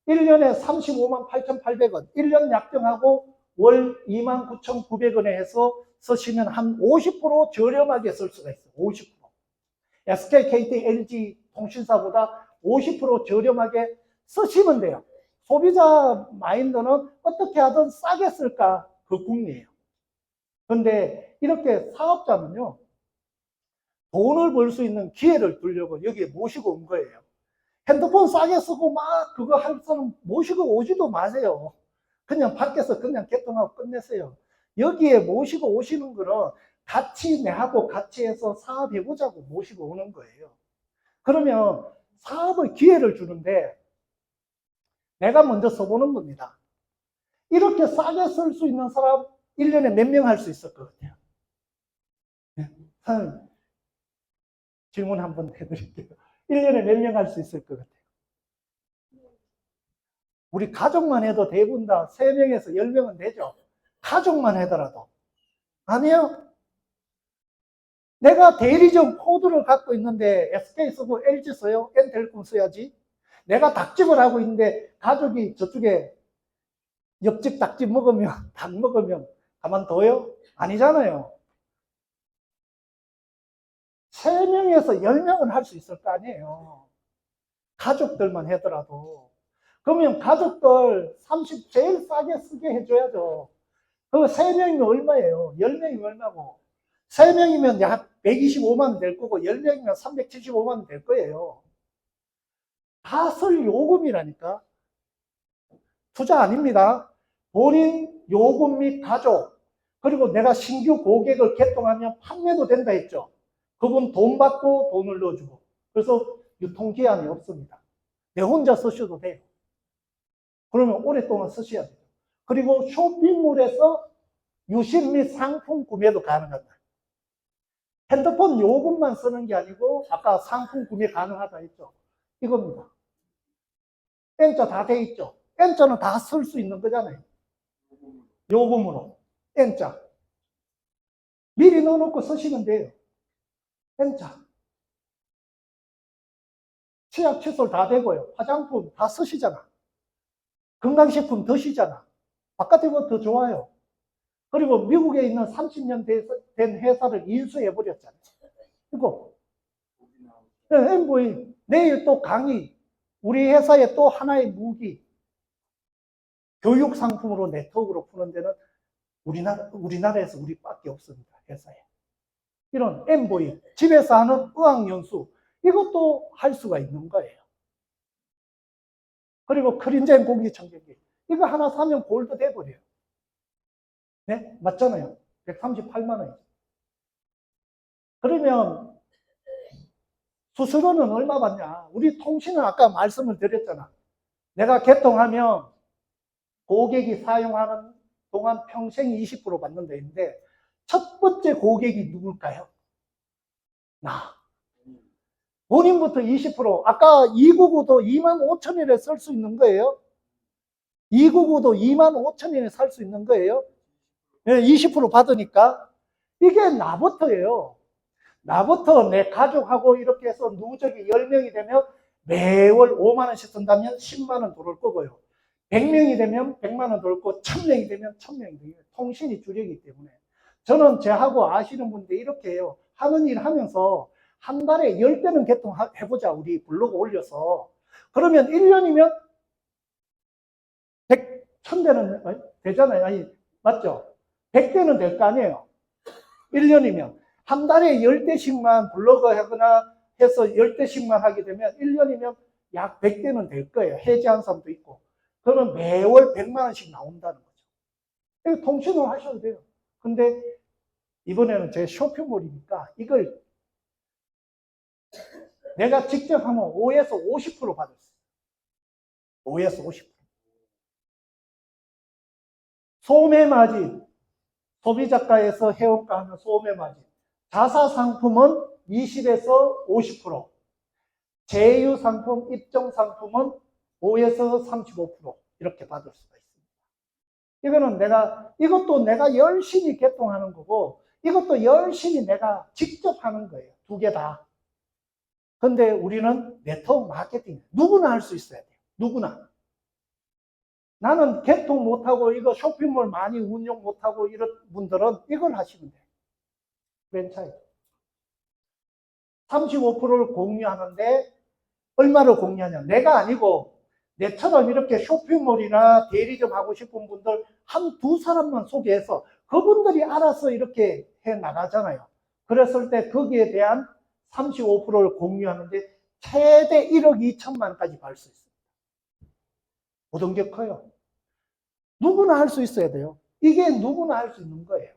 1년에 35만 8,800원 1년 약정하고 월 29,900원에 해서 쓰시면 한 50% 저렴하게 쓸 수가 있어요. 50%. SK, KT, LG 통신사보다 50% 저렴하게 쓰시면 돼요. 소비자 마인드는 어떻게 하든 싸게 쓸까 그 궁리예요. 그런데 이렇게 사업자는요. 돈을 벌 수 있는 기회를 두려고 여기에 모시고 온 거예요. 핸드폰 싸게 쓰고 막 그거 할 사람 모시고 오지도 마세요. 그냥 밖에서 그냥 개통하고 끝내세요. 여기에 모시고 오시는 거는 같이 내하고 같이 해서 사업해보자고 모시고 오는 거예요. 그러면 사업의 기회를 주는데 내가 먼저 써보는 겁니다. 이렇게 싸게 쓸 수 있는 사람 1년에 몇 명 할 수 있을 것 같아요? 네. 질문 한번 해드릴게요. 1년에 몇 명 할 수 있을 것 같아요? 우리 가족만 해도 대부분 다 3명에서 10명은 되죠. 가족만 하더라도. 아니요. 내가 대리점 코드를 갖고 있는데 SK 쓰고 LG 써요? N텔콤 써야지. 내가 닭집을 하고 있는데 가족이 저쪽에 옆집 닭집 먹으면, 닭 먹으면 가만둬요? 아니잖아요. 3명에서 10명은 할 수 있을 거 아니에요. 가족들만 하더라도. 그러면 가족들 30 제일 싸게 쓰게 해줘야죠. 그 3명이면 얼마예요? 10명이면 얼마고? 3명이면 약 125만 원 될 거고 10명이면 375만 원 될 거예요. 다 쓸 요금이라니까. 투자 아닙니다. 본인 요금 및 가족, 그리고 내가 신규 고객을 개통하면 판매도 된다 했죠. 그분 돈 받고 돈을 넣어주고. 그래서 유통기한이 없습니다. 내 혼자 쓰셔도 돼요. 그러면 오랫동안 쓰셔야 돼요. 그리고 쇼핑몰에서 유심 및 상품 구매도 가능하다. 핸드폰 요금만 쓰는 게 아니고 아까 상품 구매 가능하다 했죠. 이겁니다. N자 다 돼 있죠. N자는 다 쓸 수 있는 거잖아요. 요금으로. N자. 미리 넣어놓고 쓰시면 돼요. N자. 치약, 칫솔 다 되고요. 화장품 다 쓰시잖아. 건강식품 드시잖아. 바깥에 뭐 더 좋아요. 그리고 미국에 있는 30년 된 회사를 인수해버렸잖아요. 이거. MV. 내일 또 강의. 우리 회사의 또 하나의 무기. 교육 상품으로 네트워크로 푸는 데는 우리나라에서 우리밖에 없습니다. 회사에. 이런 MV. 집에서 하는 의학연수. 이것도 할 수가 있는 거예요. 그리고 크린젠 공기청정기. 이거 하나 사면 골드 돼버려요. 네? 맞잖아요. 138만 원이죠. 그러면 수수료는 얼마 받냐? 우리 통신은 아까 말씀을 드렸잖아. 내가 개통하면 고객이 사용하는 동안 평생 20% 받는 데인데 첫 번째 고객이 누굴까요? 나. 본인부터 20%. 아까 299도 25,000원에 쓸 수 있는 거예요. 299도 25,000원에 살 수 있는 거예요. 20% 받으니까. 이게 나부터예요. 나부터 내 가족하고 이렇게 해서 누적이 10명이 되면 매월 5만 원씩 쓴다면 10만 원 들어올 거고요. 100명이 되면 100만 원 들어올 거고 1000명이 되면 1000명이 돼요. 통신이 주력이기 때문에. 저는 제하고 아시는 분들 이렇게 해요. 하는 일 하면서 한 달에 10대는 개통해보자. 우리 블로그 올려서. 그러면 1년이면 100, 1000대는 되잖아요. 아니, 맞죠? 100대는 될 거 아니에요. 1년이면. 한 달에 10대씩만 블로그 하거나 해서 10대씩만 하게 되면 1년이면 약 100대는 될 거예요. 해지한 사람도 있고. 그러면 매월 100만 원씩 나온다는 거죠. 통신을 하셔도 돼요. 근데 이번에는 제 쇼핑몰이니까 이걸 내가 직접 하면 5에서 50% 받았어요. 5에서 50%. 소매 마진. 소비자가에서 해원가 하면 소매 마진. 자사 상품은 20에서 50%. 제휴 상품, 입점 상품은 5에서 35% 이렇게 받을 수가 있습니다. 이것도 내가 열심히 개통하는 거고, 이것도 열심히 내가 직접 하는 거예요. 두 개 다. 근데 우리는 네트워크 마케팅, 누구나 할 수 있어야 돼요. 누구나. 나는 개통 못하고 이거 쇼핑몰 많이 운영 못하고 이런 분들은 이걸 하시면 돼요. 프랜차이즈. 35%를 공유하는데 얼마를 공유하냐. 내가 아니고 내처럼 이렇게 쇼핑몰이나 대리점 하고 싶은 분들 한 두 사람만 소개해서 그분들이 알아서 이렇게 해 나가잖아요. 그랬을 때 거기에 대한 35%를 공유하는데 최대 1억 2천만까지 받을 수 있습니다. 모든 게 커요. 누구나 할 수 있어야 돼요. 이게 누구나 할 수 있는 거예요.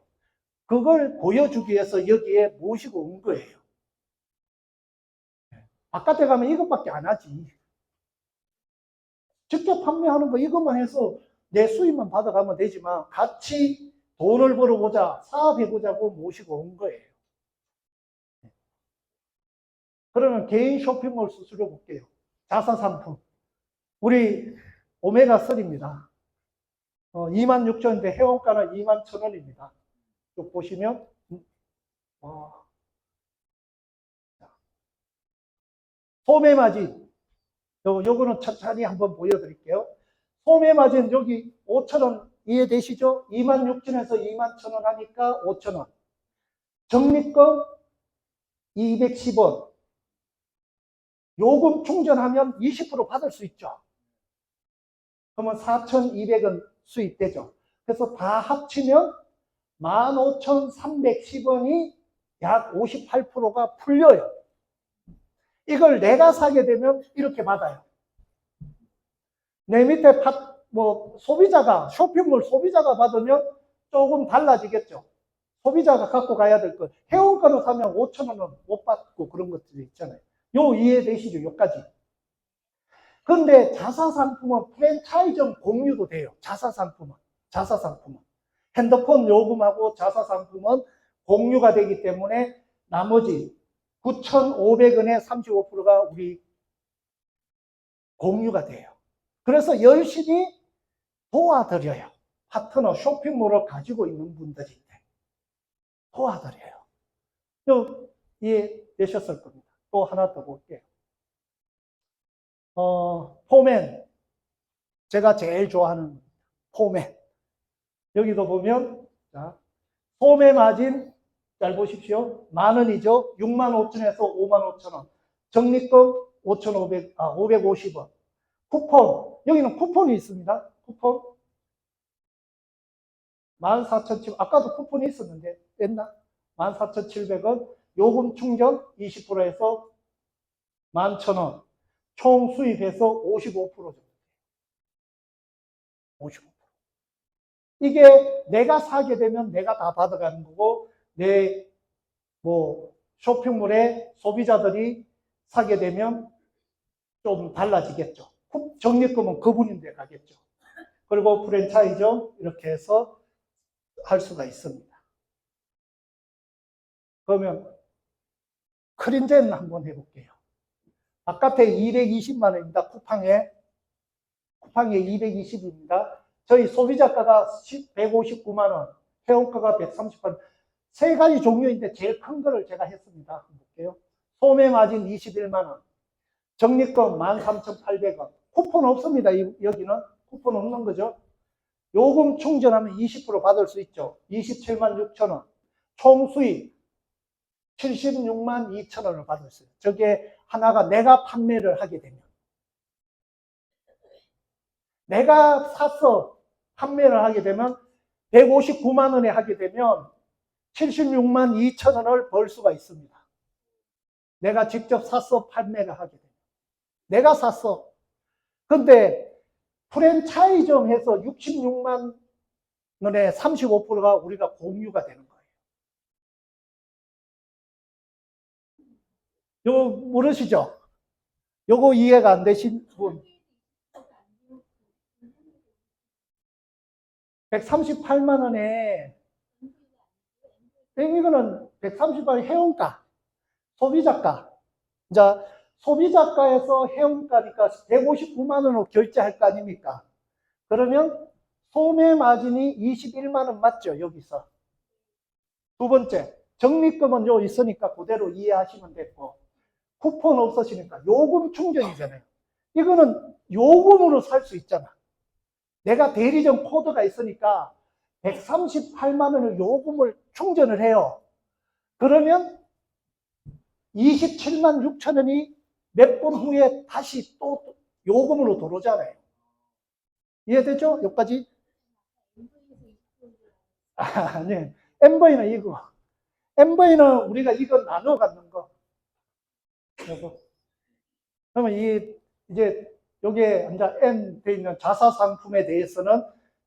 그걸 보여주기 위해서 여기에 모시고 온 거예요. 바깥에 가면 이것밖에 안 하지. 직접 판매하는 거 이것만 해서 내 수입만 받아가면 되지만 같이 돈을 벌어보자, 사업해보자고 모시고 온 거예요. 그러면 개인 쇼핑몰 수수료 볼게요. 자사상품. 우리 오메가3입니다. 26,000원인데 회원가는 21,000원입니다. 쭉 보시면 소매마진 요거는 천천히 한번 보여드릴게요. 소매마진 여기 5,000원 이해되시죠? 26,000원에서 21,000원 하니까 5,000원. 적립금 210원. 요금 충전하면 20% 받을 수 있죠. 그러면 4,200원 수입되죠. 그래서 다 합치면 15,310원이 약 58%가 풀려요. 이걸 내가 사게 되면 이렇게 받아요. 내 밑에 소비자가, 쇼핑몰 소비자가 받으면 조금 달라지겠죠. 소비자가 갖고 가야 될 것. 회원권을 사면 5,000원은 못 받고 그런 것들이 있잖아요. 요 이해되시죠? 요까지. 그런데 자사상품은 프랜차이즈 공유도 돼요. 자사상품은. 핸드폰 요금하고 자사상품은 공유가 되기 때문에 나머지 9,500원의 35%가 우리 공유가 돼요. 그래서 열심히 도와드려요. 파트너 쇼핑몰을 가지고 있는 분들인데 도와드려요. 이해되셨을 겁니다. 또 하나 더 볼게요. 포맨. 제가 제일 좋아하는 포맨. 여기도 보면, 자, 소매 마진, 잘 보십시오. 10,000원이죠. 65,000원에서 55,000원. 적립금 550원. 쿠폰. 여기는 쿠폰이 있습니다. 쿠폰. 14,700원. 아까도 쿠폰이 있었는데, 뺐나? 14,700원. 요금 충전 20%에서 11,000원. 총 수입해서 55% 정도. 55%. 이게 내가 사게 되면 내가 다 받아가는 거고, 쇼핑몰에 소비자들이 사게 되면 좀 달라지겠죠. 적립금은 그분인데 가겠죠. 그리고 프랜차이즈 이렇게 해서 할 수가 있습니다. 그러면 크린젠 한번 해볼게요. 바깥에 220만 원입니다. 쿠팡에 220입니다. 저희 소비자가가 159만 원, 회원가가 138만 원. 세 가지 종류인데 제일 큰 거를 제가 했습니다. 한번 볼게요. 소매 마진 21만 원, 적립금 13,800원. 쿠폰 없습니다. 여기는 쿠폰 없는 거죠. 요금 충전하면 20% 받을 수 있죠. 27만 6천 원. 총 수입 76만 2천 원을 받을 수 있어요. 저게 하나가 내가 판매를 하게 되면. 내가 사서 판매를 하게 되면 159만 원에 하게 되면 76만 2천 원을 벌 수가 있습니다. 내가 직접 사서 판매를 하게 되면. 내가 샀어. 근데 프랜차이즈에서 66만 원에 35%가 우리가 공유가 되는 거예요. 요거 모르시죠? 요거 이해가 안 되신 분. 138만 원에 이거는 138만 회원가, 소비자가. 자, 소비자가에서 회원가니까 159만 원으로 결제할 거 아닙니까? 그러면 소매 마진이 21만 원 맞죠? 여기서. 두 번째, 적립금은 요 있으니까 그대로 이해하시면 됐고, 쿠폰 없으시니까 요금 충전이잖아요. 이거는 요금으로 살 수 있잖아. 내가 대리점 코드가 있으니까 138만 원을 요금을 충전을 해요. 그러면 27만 6천 원이 몇 분 후에 다시 또 요금으로 들어오잖아요. 이해되죠? 여기까지? 네. MV는 이거. MV는 우리가 이거 나눠 갖는 거. 요거. 그러면 이제 요게 이제 N 돼 있는 자사 상품에 대해서는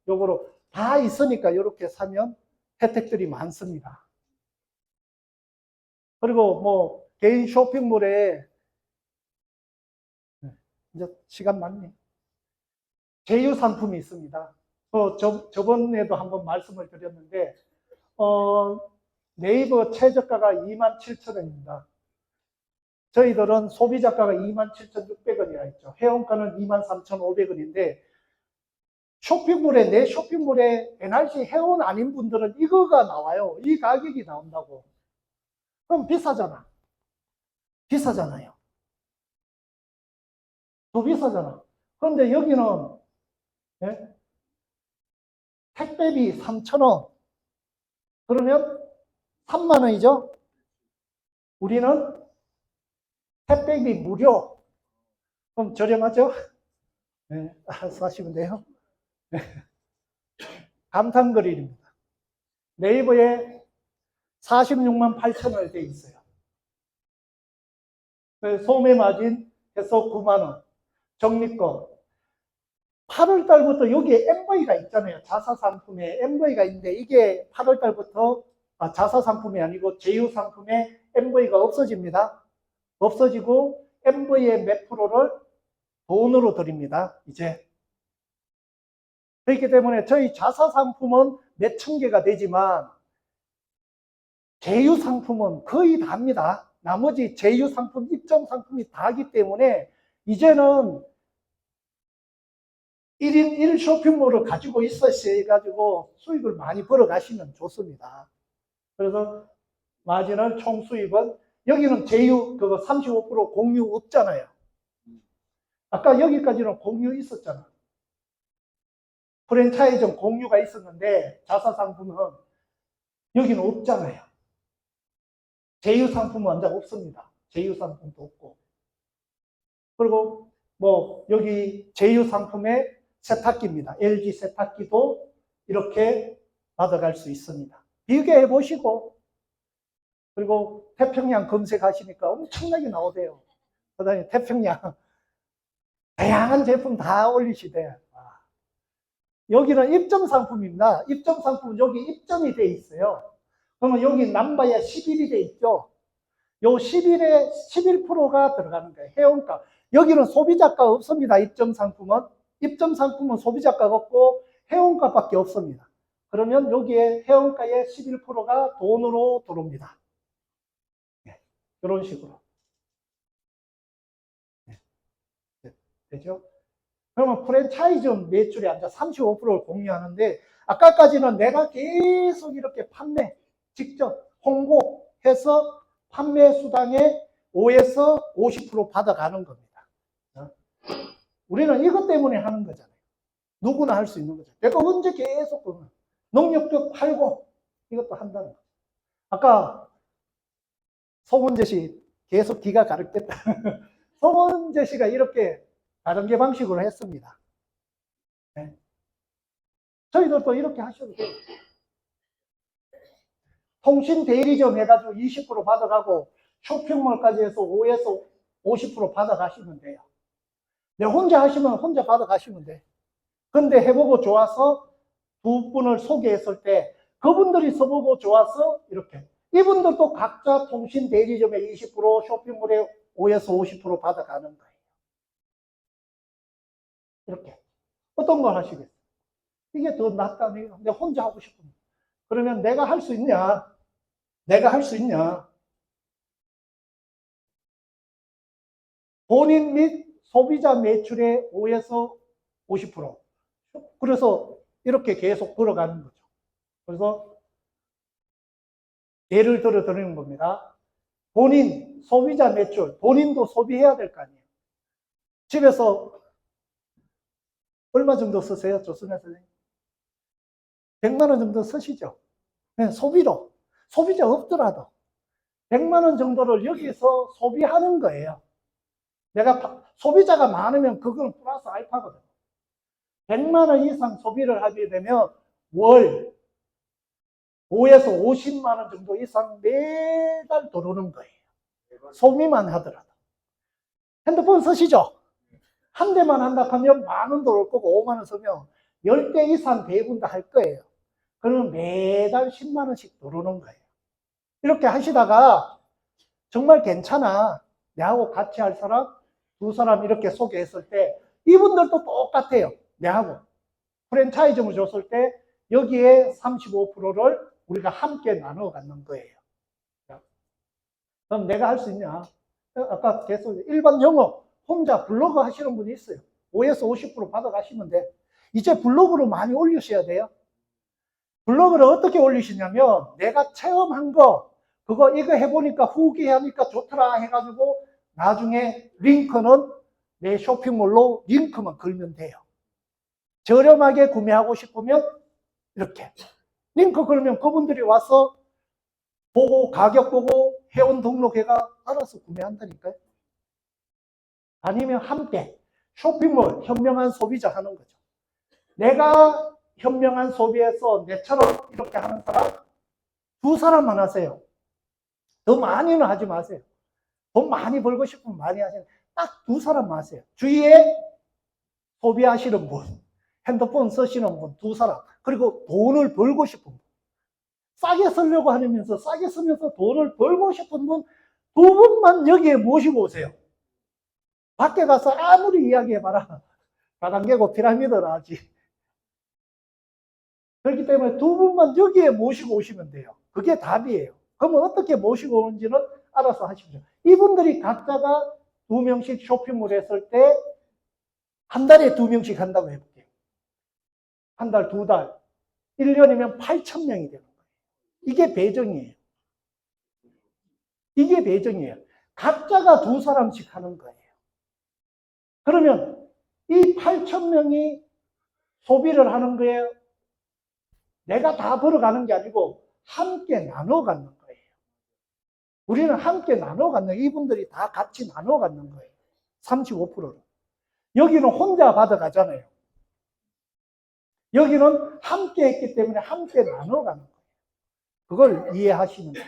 요거로 다 있으니까 이렇게 사면 혜택들이 많습니다. 그리고 개인 쇼핑몰에 이제 시간 많네. 제휴 상품이 있습니다. 저번에도 한번 말씀을 드렸는데, 네이버 최저가가 27,000원입니다. 저희들은 소비자가가 27,600원이라 했죠. 회원가는 23,500원인데, 내 쇼핑몰에 NRC 회원 아닌 분들은 이거가 나와요. 이 가격이 나온다고. 그럼 비싸잖아. 비싸잖아요. 더 비싸잖아. 그런데 여기는, 예? 택배비 3,000원. 그러면 3만 원이죠? 우리는 택배비 무료. 그럼 저렴하죠? 네, 사시면 돼요. 네. 감탄거리입니다. 네이버에 46만 8천 원에 돼 있어요. 소매 마진 해서 9만 원. 적립금. 8월 달부터 여기에 MV가 있잖아요. 자사 상품에 MV가 있는데 이게 8월 달부터 자사 상품이 아니고 제휴 상품에 MV가 없어집니다. 없어지고 MV의 몇 프로를 돈으로 드립니다. 이제. 그렇기 때문에 저희 자사 상품은 몇천 개가 되지만 제휴 상품은 거의 다입니다. 나머지 제휴 상품, 입점 상품이 다기 때문에 이제는 1인 1 쇼핑몰을 가지고 있어가지고 수익을 많이 벌어 가시면 좋습니다. 그래서 마지널 총 수입은 여기는 제휴 그거 35% 공유 없잖아요. 아까 여기까지는 공유 있었잖아. 프랜차이즈 공유가 있었는데 자사 상품은 여기는 없잖아요. 제휴 상품은 완전 없습니다. 제휴 상품도 없고. 그리고 뭐 여기 제휴 상품에 세탁기입니다. LG 세탁기도 이렇게 받아갈 수 있습니다. 비교해 보시고 그리고 태평양 검색하시니까 엄청나게 나오대요. 그다음에 태평양 다양한 제품 다 올리시대요. 여기는 입점 상품입니다. 입점 상품은 여기 입점이 돼 있어요. 그러면 여기 남바에 11이 돼 있죠. 요 11에 11%가 들어가는 거예요. 회원가. 여기는 소비자가 없습니다. 입점 상품은. 입점 상품은 소비자가가 없고 회원가밖에 없습니다. 그러면 여기에 회원가의 11%가 돈으로 들어옵니다. 네, 이런 식으로. 네, 되죠? 그러면 프랜차이즈 매출에 앉아 35%를 공유하는데 아까까지는 내가 계속 이렇게 직접 홍보해서 판매 수당의 5에서 50% 받아가는 겁니다. 우리는 이것 때문에 하는 거잖아요. 누구나 할 수 있는 거죠. 내가 언제 계속 농협도 팔고 이것도 한다는 거죠. 아까 송은재 씨 계속 기가 가득했다. 송은재 씨가 이렇게 다른 개 방식으로 했습니다. 네. 저희들도 이렇게 하셔도 돼요. 통신 대리점 해가지고 20% 받아가고 쇼핑몰까지 해서 5에서 50% 받아가시면 돼요. 내 혼자 하시면 혼자 받아가시면 돼. 근데 해보고 좋아서 두 분을 소개했을 때 그분들이 써보고 좋아서 이렇게 이분들도 각자 통신 대리점에 20% 쇼핑몰에 5에서 50% 받아가는 거예요. 이렇게 어떤 걸 하시겠어요? 이게 더 낫다네요. 내가 혼자 하고 싶으면. 그러면 내가 할 수 있냐? 내가 할 수 있냐? 본인 및 소비자 매출의 5에서 50%. 그래서 이렇게 계속 벌어가는 거죠. 그래서 예를 들어 드리는 겁니다. 본인 소비자 매출, 본인도 소비해야 될 거 아니에요. 집에서 얼마 정도 쓰세요? 조순혜 선생님? 100만 원 정도 쓰시죠? 네, 소비로. 소비자 없더라도 100만 원 정도를 여기서 소비하는 거예요. 내가 소비자가 많으면 그건 플러스 알파거든. 100만 원 이상 소비를 하게 되면 월 5에서 50만 원 정도 이상 매달 들어오는 거예요. 소비만 하더라도. 핸드폰 쓰시죠? 한 대만 한다 하면 만 원 들어올 거고 5만 원 쓰면 10대 이상 대부분 다 할 거예요. 그러면 매달 10만 원씩 들어오는 거예요. 이렇게 하시다가 정말 괜찮아. 내하고 같이 할 사람, 두 사람 이렇게 소개했을 때 이분들도 똑같아요. 내하고. 프랜차이즈를 줬을 때 여기에 35%를 우리가 함께 나눠 갖는 거예요. 그럼 내가 할 수 있냐? 아까 계속 일반 영어 혼자 블로그 하시는 분이 있어요. 5에서 50% 받아가시면 돼. 이제 블로그로 많이 올리셔야 돼요. 블로그를 어떻게 올리시냐면 내가 체험한 거 그거 이거 해보니까 후기 하니까 좋더라 해가지고 나중에 링크는 내 쇼핑몰로 링크만 걸면 돼요. 저렴하게 구매하고 싶으면 이렇게 링크 걸면 그분들이 와서 보고 가격 보고 회원 등록해가 알아서 구매한다니까요. 아니면 함께 쇼핑몰 현명한 소비자 하는 거죠. 내가 현명한 소비에서 내처럼 이렇게 하는 사람 2사람만 하세요. 더 많이는 하지 마세요. 돈 많이 벌고 싶으면 많이 하세요. 딱 2사람만 하세요. 주위에 소비하시는 분, 핸드폰 쓰시는 분 2사람, 그리고 돈을 벌고 싶은 분, 싸게 쓰려고 하면서 싸게 쓰면서 돈을 벌고 싶은 분 2분만 여기에 모시고 오세요. 밖에 가서 아무리 이야기해봐라 다단계고 피라미드라 하지. 그렇기 때문에 2분만 여기에 모시고 오시면 돼요. 그게 답이에요. 그러면 어떻게 모시고 오는지는 알아서 하십시오. 이분들이 각자가 2명씩 쇼핑몰 했을 때 한 달에 2명씩 한다고 해볼게요. 한 달, 2달, 1년이면 8,000명이 되는 거예요. 이게 배정이에요. 이게 배정이에요. 각자가 2사람씩 하는 거예요. 그러면 이 8,000명이 소비를 하는 거예요. 내가 다 벌어가는 게 아니고 함께 나눠 갖는 거예요. 우리는 함께 나눠 갖는 거예요. 이분들이 다 같이 나눠 갖는 거예요. 35%를. 여기는 혼자 받아가잖아요. 여기는 함께 했기 때문에 함께 나눠 가는 거예요. 그걸 이해하시면 돼요.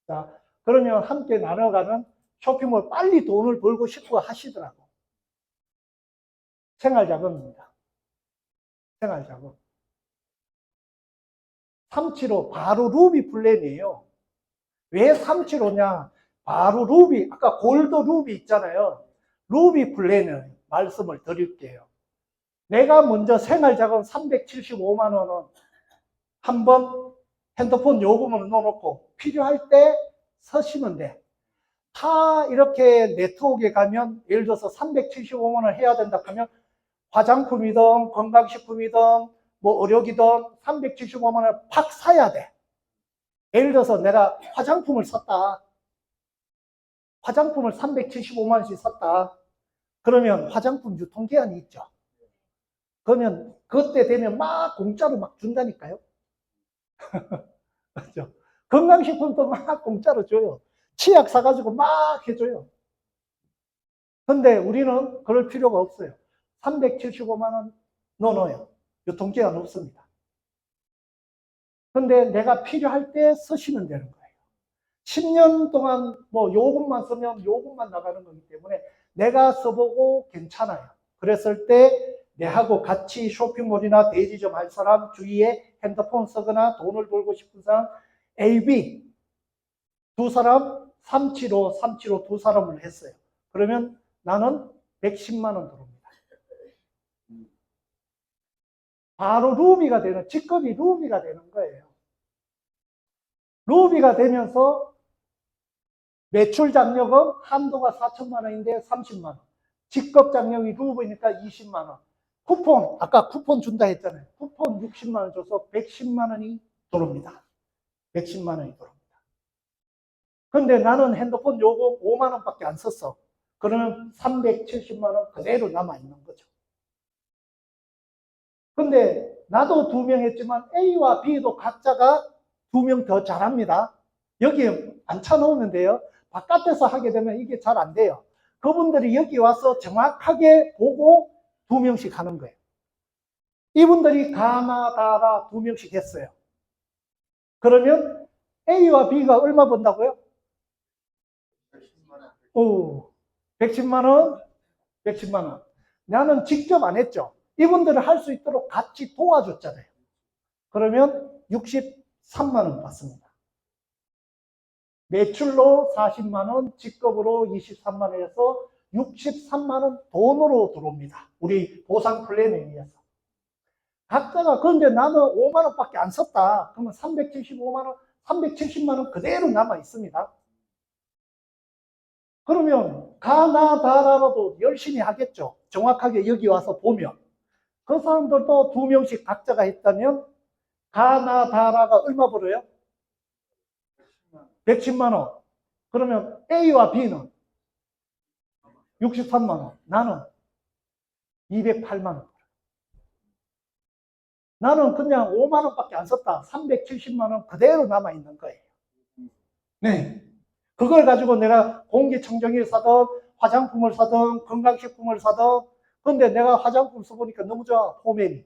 자, 그러면 함께 나눠 가는 쇼핑몰 빨리 돈을 벌고 싶어 하시더라고. 생활자금입니다. 생활자금. 375 바로 루비 플랜이에요. 왜 375냐? 바로 루비, 아까 골드 루비 있잖아요. 루비 플랜을 말씀을 드릴게요. 내가 먼저 생활자금 375만 원은 한번 핸드폰 요금을 넣어놓고 필요할 때 쓰시면 돼. 다 이렇게 네트워크에 가면 예를 들어서 375만 원 해야 된다 하면 화장품이든 건강식품이든 뭐 의료기든 375만 원을 팍 사야 돼. 예를 들어서 내가 화장품을 샀다. 화장품을 375만 원씩 샀다. 그러면 화장품 유통기한이 있죠. 그러면 그때 되면 막 공짜로 막 준다니까요. 그렇죠? 건강식품도 막 공짜로 줘요. 치약 사가지고 막 해줘요. 근데 우리는 그럴 필요가 없어요. 375만 원 넣어놓아요. 유통기한 없습니다. 근데 내가 필요할 때 쓰시면 되는 거예요. 10년 동안 뭐 요금만 쓰면 요금만 나가는 거기 때문에 내가 써보고 괜찮아요. 그랬을 때 내하고 같이 쇼핑몰이나 대리점 할 사람, 주위에 핸드폰 쓰거나 돈을 벌고 싶은 사람, A, B 2사람, 375, 375 2사람을 했어요. 그러면 나는 110만 원 들어옵니다. 바로 루비가 되는, 직급이 루비가 되는 거예요. 루비가 되면서 매출 장려금 한도가 4천만 원인데 30만 원. 직급 장려금이 루비니까 20만 원. 쿠폰, 아까 쿠폰 준다 했잖아요. 쿠폰 60만 원 줘서 110만 원이 들어옵니다. 110만 원이 들어옵니다. 근데 나는 핸드폰 요금 5만 원밖에 안 썼어. 그러면 370만 원 그대로 남아있는 거죠. 근데 나도 2명 했지만 A와 B도 각자가 2명 더 잘합니다. 여기에 앉혀놓으면 돼요. 바깥에서 하게 되면 이게 잘 안 돼요. 그분들이 여기 와서 정확하게 보고 2명씩 하는 거예요. 이분들이 가나다라 2명씩 했어요. 그러면 A와 B가 얼마 번다고요? 110만 원? 110만 원. 나는 직접 안 했죠. 이분들을 할 수 있도록 같이 도와줬잖아요. 그러면 63만 원 받습니다. 매출로 40만 원, 직급으로 23만 원에서 63만 원 돈으로 들어옵니다. 우리 보상 플랜에 의해서. 각자가, 그런데 나는 5만 원밖에 안 썼다. 그러면 375만 원, 370만 원 그대로 남아 있습니다. 그러면 가나다라도 열심히 하겠죠. 정확하게 여기 와서 보면. 그 사람들도 2명씩 각자가 했다면 가나다라가 얼마 벌어요? 110만 원. 그러면 A와 B는 63만 원. 나는 208만 원. 나는 그냥 5만 원밖에 안 썼다. 370만 원 그대로 남아 있는 거예요. 네. 그걸 가지고 내가 공기청정기를 사든 화장품을 사든 건강식품을 사든, 근데 내가 화장품 써보니까 너무 좋아. 포메리.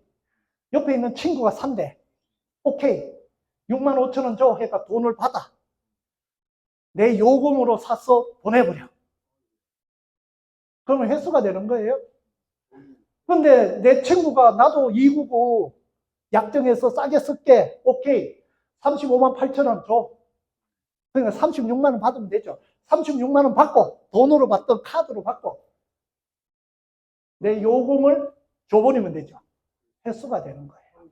옆에 있는 친구가 산대. 오케이. 6만 5천 원 줘. 해가 돈을 받아. 내 요금으로 사서 보내버려. 그러면 횟수가 되는 거예요. 근데 내 친구가 나도 299 약정해서 싸게 쓸게. 오케이. 35만 8천 원 줘. 그러니까 36만 원 받으면 되죠. 36만 원 받고, 돈으로 받던 카드로 받고, 내 요금을 줘버리면 되죠. 횟수가 되는 거예요.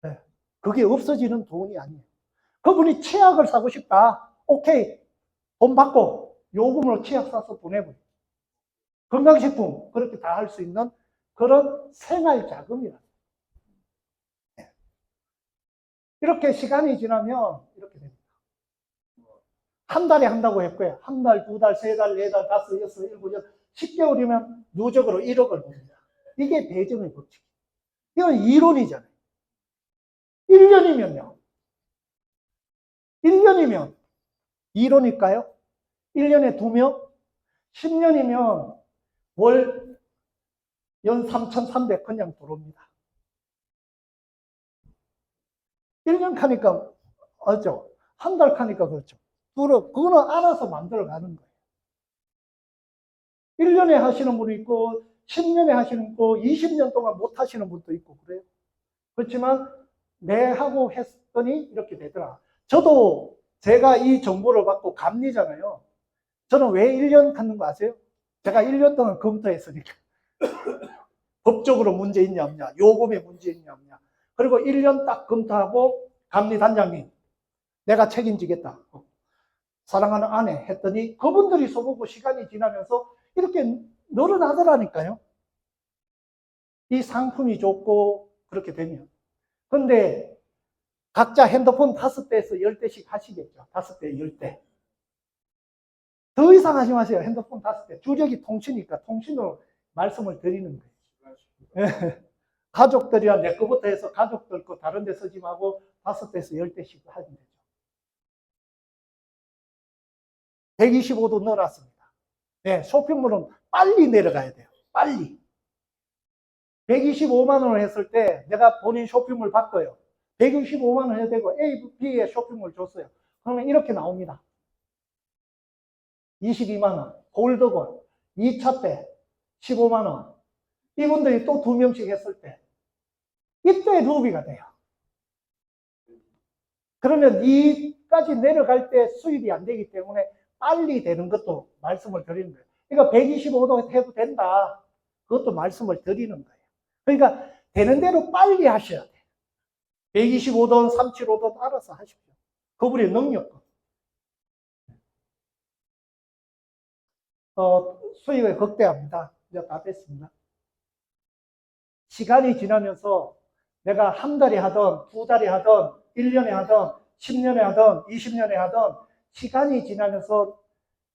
네. 그게 없어지는 돈이 아니에요. 그분이 치약을 사고 싶다. 오케이. 돈 받고, 요금으로 치약 사서 보내버려. 건강식품, 그렇게 다 할 수 있는 그런 생활자금이라. 네. 이렇게 시간이 지나면 이렇게 됩니다. 한 달에 한다고 했고요. 한 달, 두 달, 세 달, 네 달, 다섯, 여섯, 일곱, 여덟, 10개월이면 누적으로 1억을 봅니다. 이게 배정의 법칙. 이건 이론이잖아요. 1년이면요. 1년이면 이론일까요? 1년에 2명? 10년이면 월 연 3,300 그냥 들어옵니다. 1년 가니까, 어죠? 한 달 가니까 그렇죠. 그거는 알아서 만들어가는 거예요. 1년에 하시는 분이 있고, 10년에 하시는 분 있고, 20년 동안 못 하시는 분도 있고, 그래요. 그렇지만, 내 하고 했더니 이렇게 되더라. 저도 제가 이 정보를 받고 감리잖아요. 저는 왜 1년 갖는 거 아세요? 제가 1년 동안 검토했으니까. 법적으로 문제 있냐 없냐, 요금에 문제 있냐 없냐. 그리고 1년 딱 검토하고 감리단장님, 내가 책임지겠다. 사랑하는 아내 했더니 그분들이 써보고 시간이 지나면서 이렇게 늘어나더라니까요. 이 상품이 좋고 그렇게 되면. 근데 각자 핸드폰 5대에서 10대씩 하시겠죠. 5대, 10대. 더 이상 하지 마세요. 핸드폰 5대. 주력이 통치니까 통신으로 말씀을 드리는 거예요. 가족들이야 내 거부터 해서 가족들 거 다른 데 쓰지 말고 5대에서 10대씩 하면 되죠. 125도 넣어놨습니다. 네, 쇼핑몰은 빨리 내려가야 돼요. 빨리. 125만 원을 했을 때 내가 본인 쇼핑몰 바꿔요. 165만 원 해야 되고 A, B에 쇼핑몰 줬어요. 그러면 이렇게 나옵니다. 22만 원, 골드건, 2차 때 15만 원. 이분들이 또 2명씩 했을 때 이때 루비가 돼요. 그러면 이까지 내려갈 때 수입이 안 되기 때문에 빨리 되는 것도 말씀을 드리는 거예요. 그러니까 125도 해도 된다. 그것도 말씀을 드리는 거예요. 그러니까 되는 대로 빨리 하셔야 돼요. 125돈, 375돈 알아서 하십시오. 그분의 능력. 수익을 극대화합니다. 이제 다 됐습니다. 시간이 지나면서 내가 한 달에 하든, 2달에 하든, 1년에 하든, 10년에 하든, 20년에 하든, 시간이 지나면서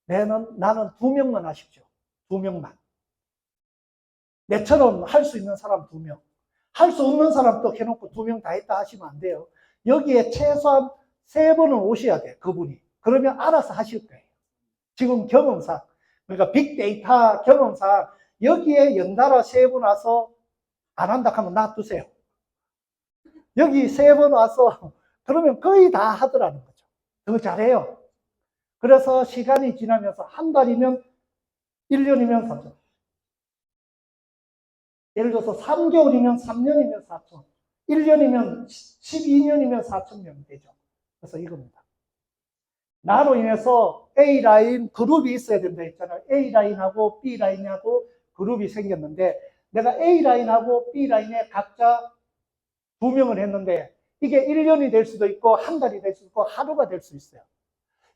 나는 2명만 하십시오. 2명만. 내처럼 할 수 있는 사람 2명. 할 수 없는 사람도 해놓고 2명 다 했다 하시면 안 돼요. 여기에 최소한 3번은 오셔야 돼, 그분이. 그러면 알아서 하실 거예요. 지금 경험상. 그러니까 빅데이터 경험상 여기에 연달아 3번 와서 안 한다 하면 놔두세요. 여기 3번 와서 그러면 거의 다 하더라는 거죠. 더 잘해요. 그래서 시간이 지나면서 한 달이면 1년이면 4천. 예를 들어서 3개월이면 3년이면 4천. 1년이면 12년이면 4천 명이 되죠. 그래서 이겁니다. 나로 인해서 A라인 그룹이 있어야 된다 했잖아요. A라인하고 B라인하고 그룹이 생겼는데 내가 A라인하고 B라인에 각자 2명을 했는데 이게 1년이 될 수도 있고 한 달이 될 수도 있고 하루가 될 수 있어요.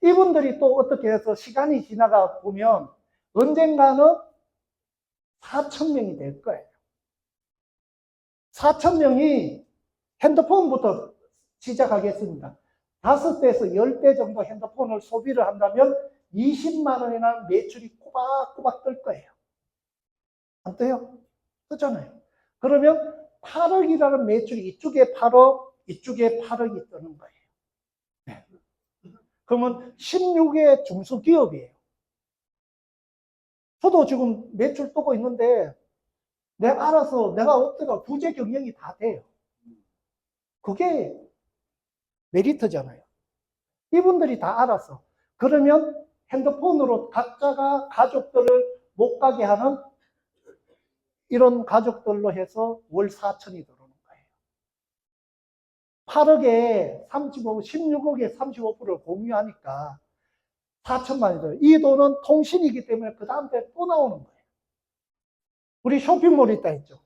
이분들이 또 어떻게 해서 시간이 지나가 보면 언젠가는 4,000명이 될 거예요. 4,000명이 핸드폰부터 시작하겠습니다. 5대에서 10대 정도 핸드폰을 소비를 한다면 20만 원이나 매출이 꼬박꼬박 뜰 거예요. 안 떠요? 뜨잖아요. 그러면 8억이라는 매출이 이쪽에 8억, 이쪽에 8억이 뜨는 거예요. 네. 그러면 16의 중소기업이에요. 저도 지금 매출 뜨고 있는데 내가 알아서 내가 없다가 부재 경영이 다 돼요. 그게 메리트잖아요. 이분들이 다 알아서. 그러면 핸드폰으로 각자가 가족들을 못 가게 하는 이런 가족들로 해서 월 4천이 들어오는 거예요. 8억에 35, 16억에 35%를 공유하니까 4천만이 들어요. 이 돈은 통신이기 때문에 그 다음 때 또 나오는 거예요. 우리 쇼핑몰 있다 했죠.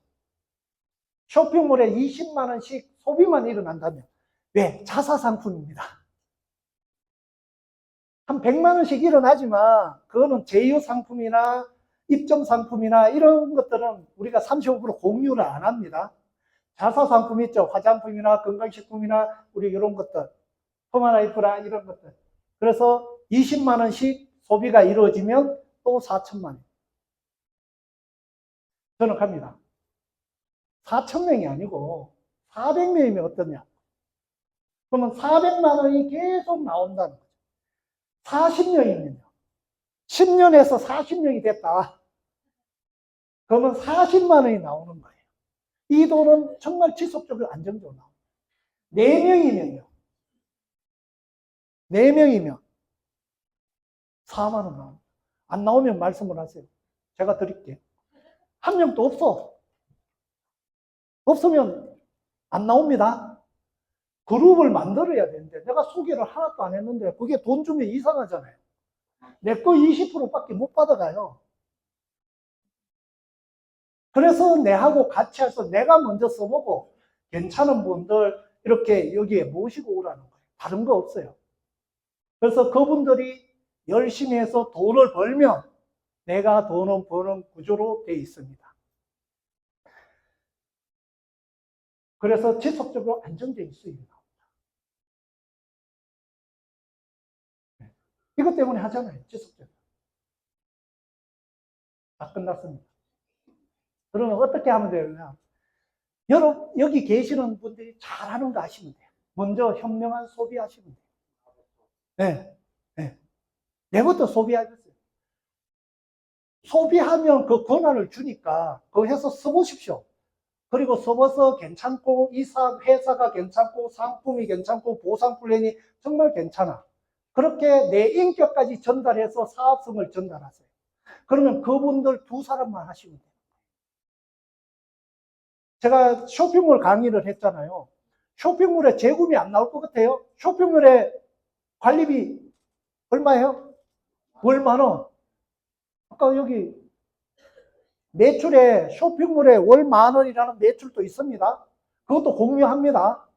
쇼핑몰에 20만 원씩 소비만 일어난다면 왜? 자사상품입니다. 한 100만 원씩 일어나지만 그거는 제휴상품이나 입점상품이나 이런 것들은 우리가 35% 공유를 안 합니다. 자사상품 있죠. 화장품이나 건강식품이나 우리 이런 것들, 포마라이프나 이런 것들. 그래서 20만 원씩 소비가 이루어지면 또 4천만 원. 저는 갑니다. 4,000명이 아니고 400명이면 어떠냐? 그러면 400만 원이 계속 나온다는 거죠. 40년이면요. 10년에서 40년이 됐다. 그러면 40만 원이 나오는 거예요. 이 돈은 정말 지속적으로 안정적으로 나옵니다. 4명이면요. 4명이면 4만 원 나옵니다. 안 나오면 말씀을 하세요. 제가 드릴게요. 한 명도 없어. 없으면 안 나옵니다. 그룹을 만들어야 되는데 내가 소개를 하나도 안 했는데 그게 돈 주면 이상하잖아요. 내 거 20%밖에 못 받아가요. 그래서 내하고 같이 해서 내가 먼저 써보고 괜찮은 분들 이렇게 여기에 모시고 오라는 거예요. 다른 거 없어요. 그래서 그분들이 열심히 해서 돈을 벌면 내가 돈을 버는 구조로 되어 있습니다. 그래서 지속적으로 안정적인 수익이 나옵니다. 이것 때문에 하잖아요. 지속적으로. 다 끝났습니다. 그러면 어떻게 하면 되느냐? 여러분, 여기 계시는 분들이 잘하는 거 아시면 돼요. 먼저 현명한 소비하시면 돼요. 네. 네. 내부터 소비하겠어요. 소비하면 그 권한을 주니까 그거 해서 써보십시오. 그리고 써봐서 괜찮고, 이 회사가 괜찮고, 상품이 괜찮고, 보상 플랜이 정말 괜찮아. 그렇게 내 인격까지 전달해서 사업성을 전달하세요. 그러면 그분들 2사람만 하시면 돼요. 제가 쇼핑몰 강의를 했잖아요. 쇼핑몰에 재금이 안 나올 것 같아요? 쇼핑몰에 관리비 얼마예요? 월 10,000원. 아까 여기 매출에 쇼핑몰에 월 10,000원이라는 매출도 있습니다. 그것도 공유합니다.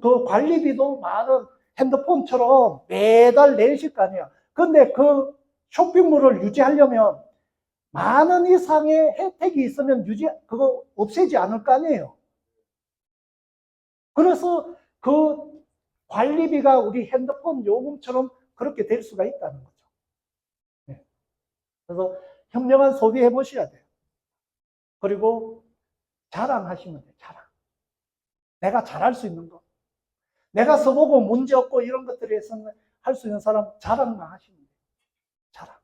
그 관리비도 많은 핸드폰처럼 매달 내실 거 아니에요. 근데 그 쇼핑몰을 유지하려면 많은 이상의 혜택이 있으면 그거 없애지 않을 거 아니에요. 그래서 그 관리비가 우리 핸드폰 요금처럼 그렇게 될 수가 있다는 거죠. 네. 그래서 현명한 소비해 보셔야 돼요. 그리고 자랑하시면 돼요. 자랑. 내가 잘할 수 있는 거. 내가 써보고 문제 없고 이런 것들에서는 할 수 있는 사람 자랑만 하시면 돼요. 자랑.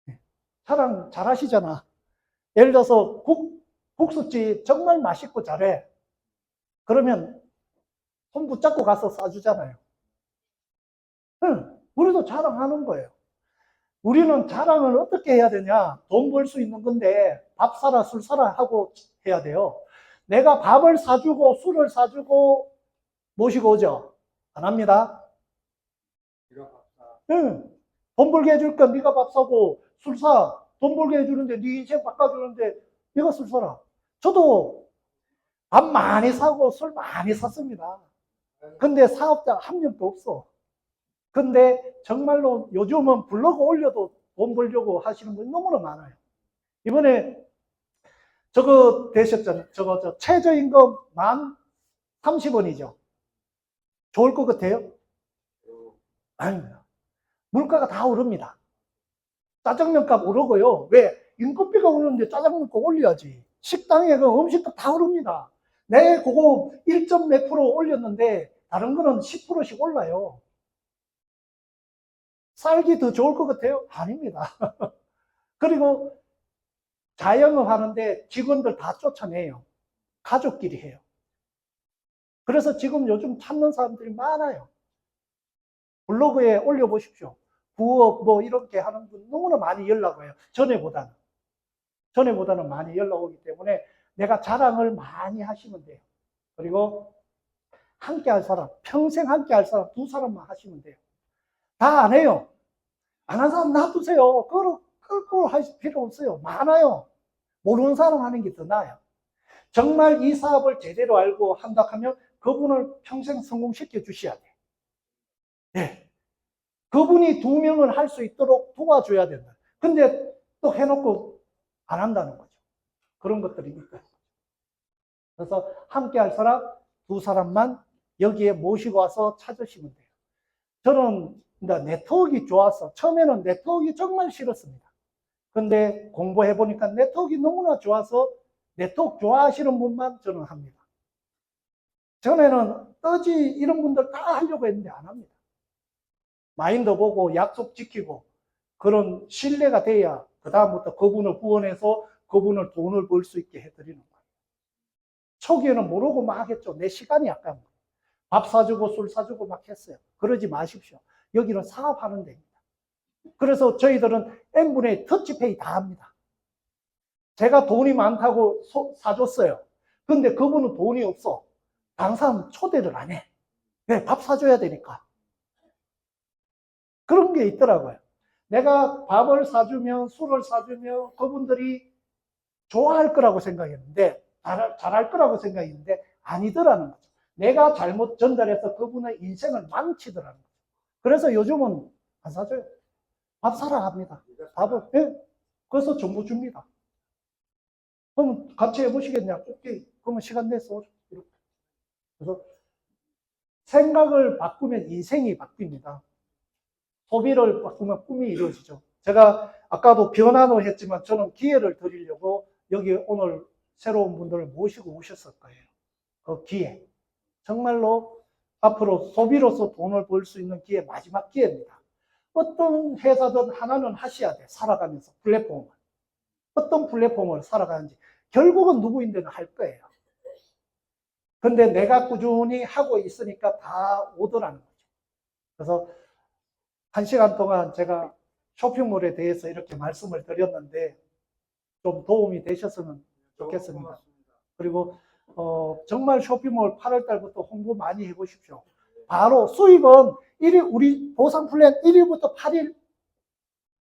네. 자랑 잘하시잖아. 예를 들어서 국수집 정말 맛있고 잘해. 그러면 손 붙잡고 가서 싸주잖아요. 응, 우리도 자랑하는 거예요. 우리는 자랑을 어떻게 해야 되냐? 돈 벌 수 있는 건데 밥 사라 술 사라 하고 해야 돼요. 내가 밥을 사주고 술을 사주고 모시고 오죠? 안 합니다. 응, 돈 벌게 해줄 건 네가 밥 사고 술 사. 돈 벌게 해주는데, 네 인생 바꿔주는데, 네가 술 사라. 저도 밥 많이 사고 술 많이 샀습니다. 근데 사업자 한 명도 없어. 근데 정말로 요즘은 블로그 올려도 돈 벌려고 하시는 분이 너무나 많아요. 이번에 저거 되셨잖아요. 저 최저임금 만 30원이죠. 좋을 것 같아요? 아닙니다. 물가가 다 오릅니다. 짜장면 값 오르고요. 왜? 인건비가 오르는데 짜장면 값 올려야지. 식당에 그 음식도 다 오릅니다. 내 그거 1점 몇 프로 올렸는데 다른 거는 10%씩 올라요. 살기 더 좋을 것 같아요? 아닙니다. 그리고 자영업 하는데 직원들 다 쫓아내요. 가족끼리 해요. 그래서 지금 요즘 찾는 사람들이 많아요. 블로그에 올려보십시오. 부업 뭐 이렇게 하는 분 너무나 많이 연락 와요. 전에보다는 많이 연락 오기 때문에 내가 자랑을 많이 하시면 돼요. 그리고 함께 할 사람, 평생 함께 할 사람 두 사람만 하시면 돼요. 다 안 해요. 안 한 사람 놔두세요. 그걸 하실 필요 없어요. 많아요. 모르는 사람 하는 게 더 나아요. 정말 이 사업을 제대로 알고 한다 하면 그분을 평생 성공시켜 주셔야 돼요. 네. 그분이 2명을 할 수 있도록 도와줘야 된다. 근데 또 해놓고 안 한다는 거죠. 그런 것들이니까. 그래서 함께 할 사람, 두 사람만 여기에 모시고 와서 찾으시면 돼요. 저는 네트워크가 좋아서 처음에는 네트워크가 정말 싫었습니다. 근데 공부해 보니까 네트워크가 너무나 좋아서 네트워크 좋아하시는 분만 저는 합니다. 전에는 떠지 이런 분들 다 하려고 했는데 안 합니다. 마인드 보고 약속 지키고 그런 신뢰가 돼야 그 다음부터 그분을 후원해서 그분을 돈을 벌 수 있게 해드리는 거예요. 초기에는 모르고 막 했죠. 내 시간이 아까운 거예요. 밥 사주고 술 사주고 막 했어요. 그러지 마십시오. 여기는 사업하는 데입니다. 그래서 저희들은 N분의 터치페이 다 합니다. 제가 돈이 많다고 사줬어요. 근데 그분은 돈이 없어. 다른 사람 초대를 안 해. 왜? 밥 사줘야 되니까. 그런 게 있더라고요. 내가 밥을 사주면 술을 사주면 그분들이 좋아할 거라고 생각했는데 잘할 거라고 생각했는데 아니더라는 거죠. 내가 잘못 전달해서 그분의 인생을 망치더라는 거죠. 그래서 요즘은 안 사줘요. 밥 사라 합니다. 밥을. 네? 그래서 정보 줍니다. 그럼 같이 해보시겠냐? 오케이. 그러면 시간 내서 이렇게. 그래서 생각을 바꾸면 인생이 바뀝니다. 소비를 바꾸면 꿈이 이루어지죠. 제가 아까도 변화도 했지만 저는 기회를 드리려고 여기 오늘 새로운 분들을 모시고 오셨을 거예요. 그 기회. 정말로 앞으로 소비로서 돈을 벌 수 있는 기회, 마지막 기회입니다. 어떤 회사든 하나는 하셔야 돼. 살아가면서 플랫폼을. 어떤 플랫폼을 살아가는지. 결국은 누구인데는 할 거예요. 근데 내가 꾸준히 하고 있으니까 다 오더라는 거죠. 그래서 1시간 동안 제가 쇼핑몰에 대해서 이렇게 말씀을 드렸는데 좀 도움이 되셨으면 좋겠습니다. 그리고 정말 쇼핑몰 8월 달부터 홍보 많이 해보십시오. 바로 수입은 우리 보상 플랜 1일부터 8일,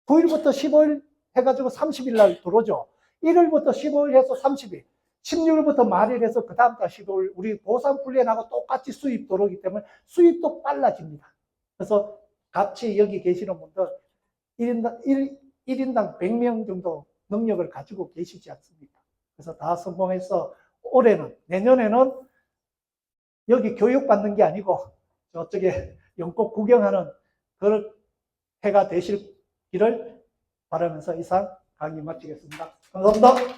9일부터 15일 해가지고 30일 날 들어오죠. 1일부터 15일 해서 30일, 16일부터 말일해서 그 다음 달 15일 우리 보상 플랜하고 똑같이 수입 들어오기 때문에 수입도 빨라집니다. 그래서 같이 여기 계시는 분들 1인당 100명 정도 능력을 가지고 계시지 않습니까? 그래서 다 성공해서 올해는, 내년에는 여기 교육받는 게 아니고 저쪽에 영국 구경하는 그런 해가 되시기를 바라면서 이상 강의 마치겠습니다. 감사합니다.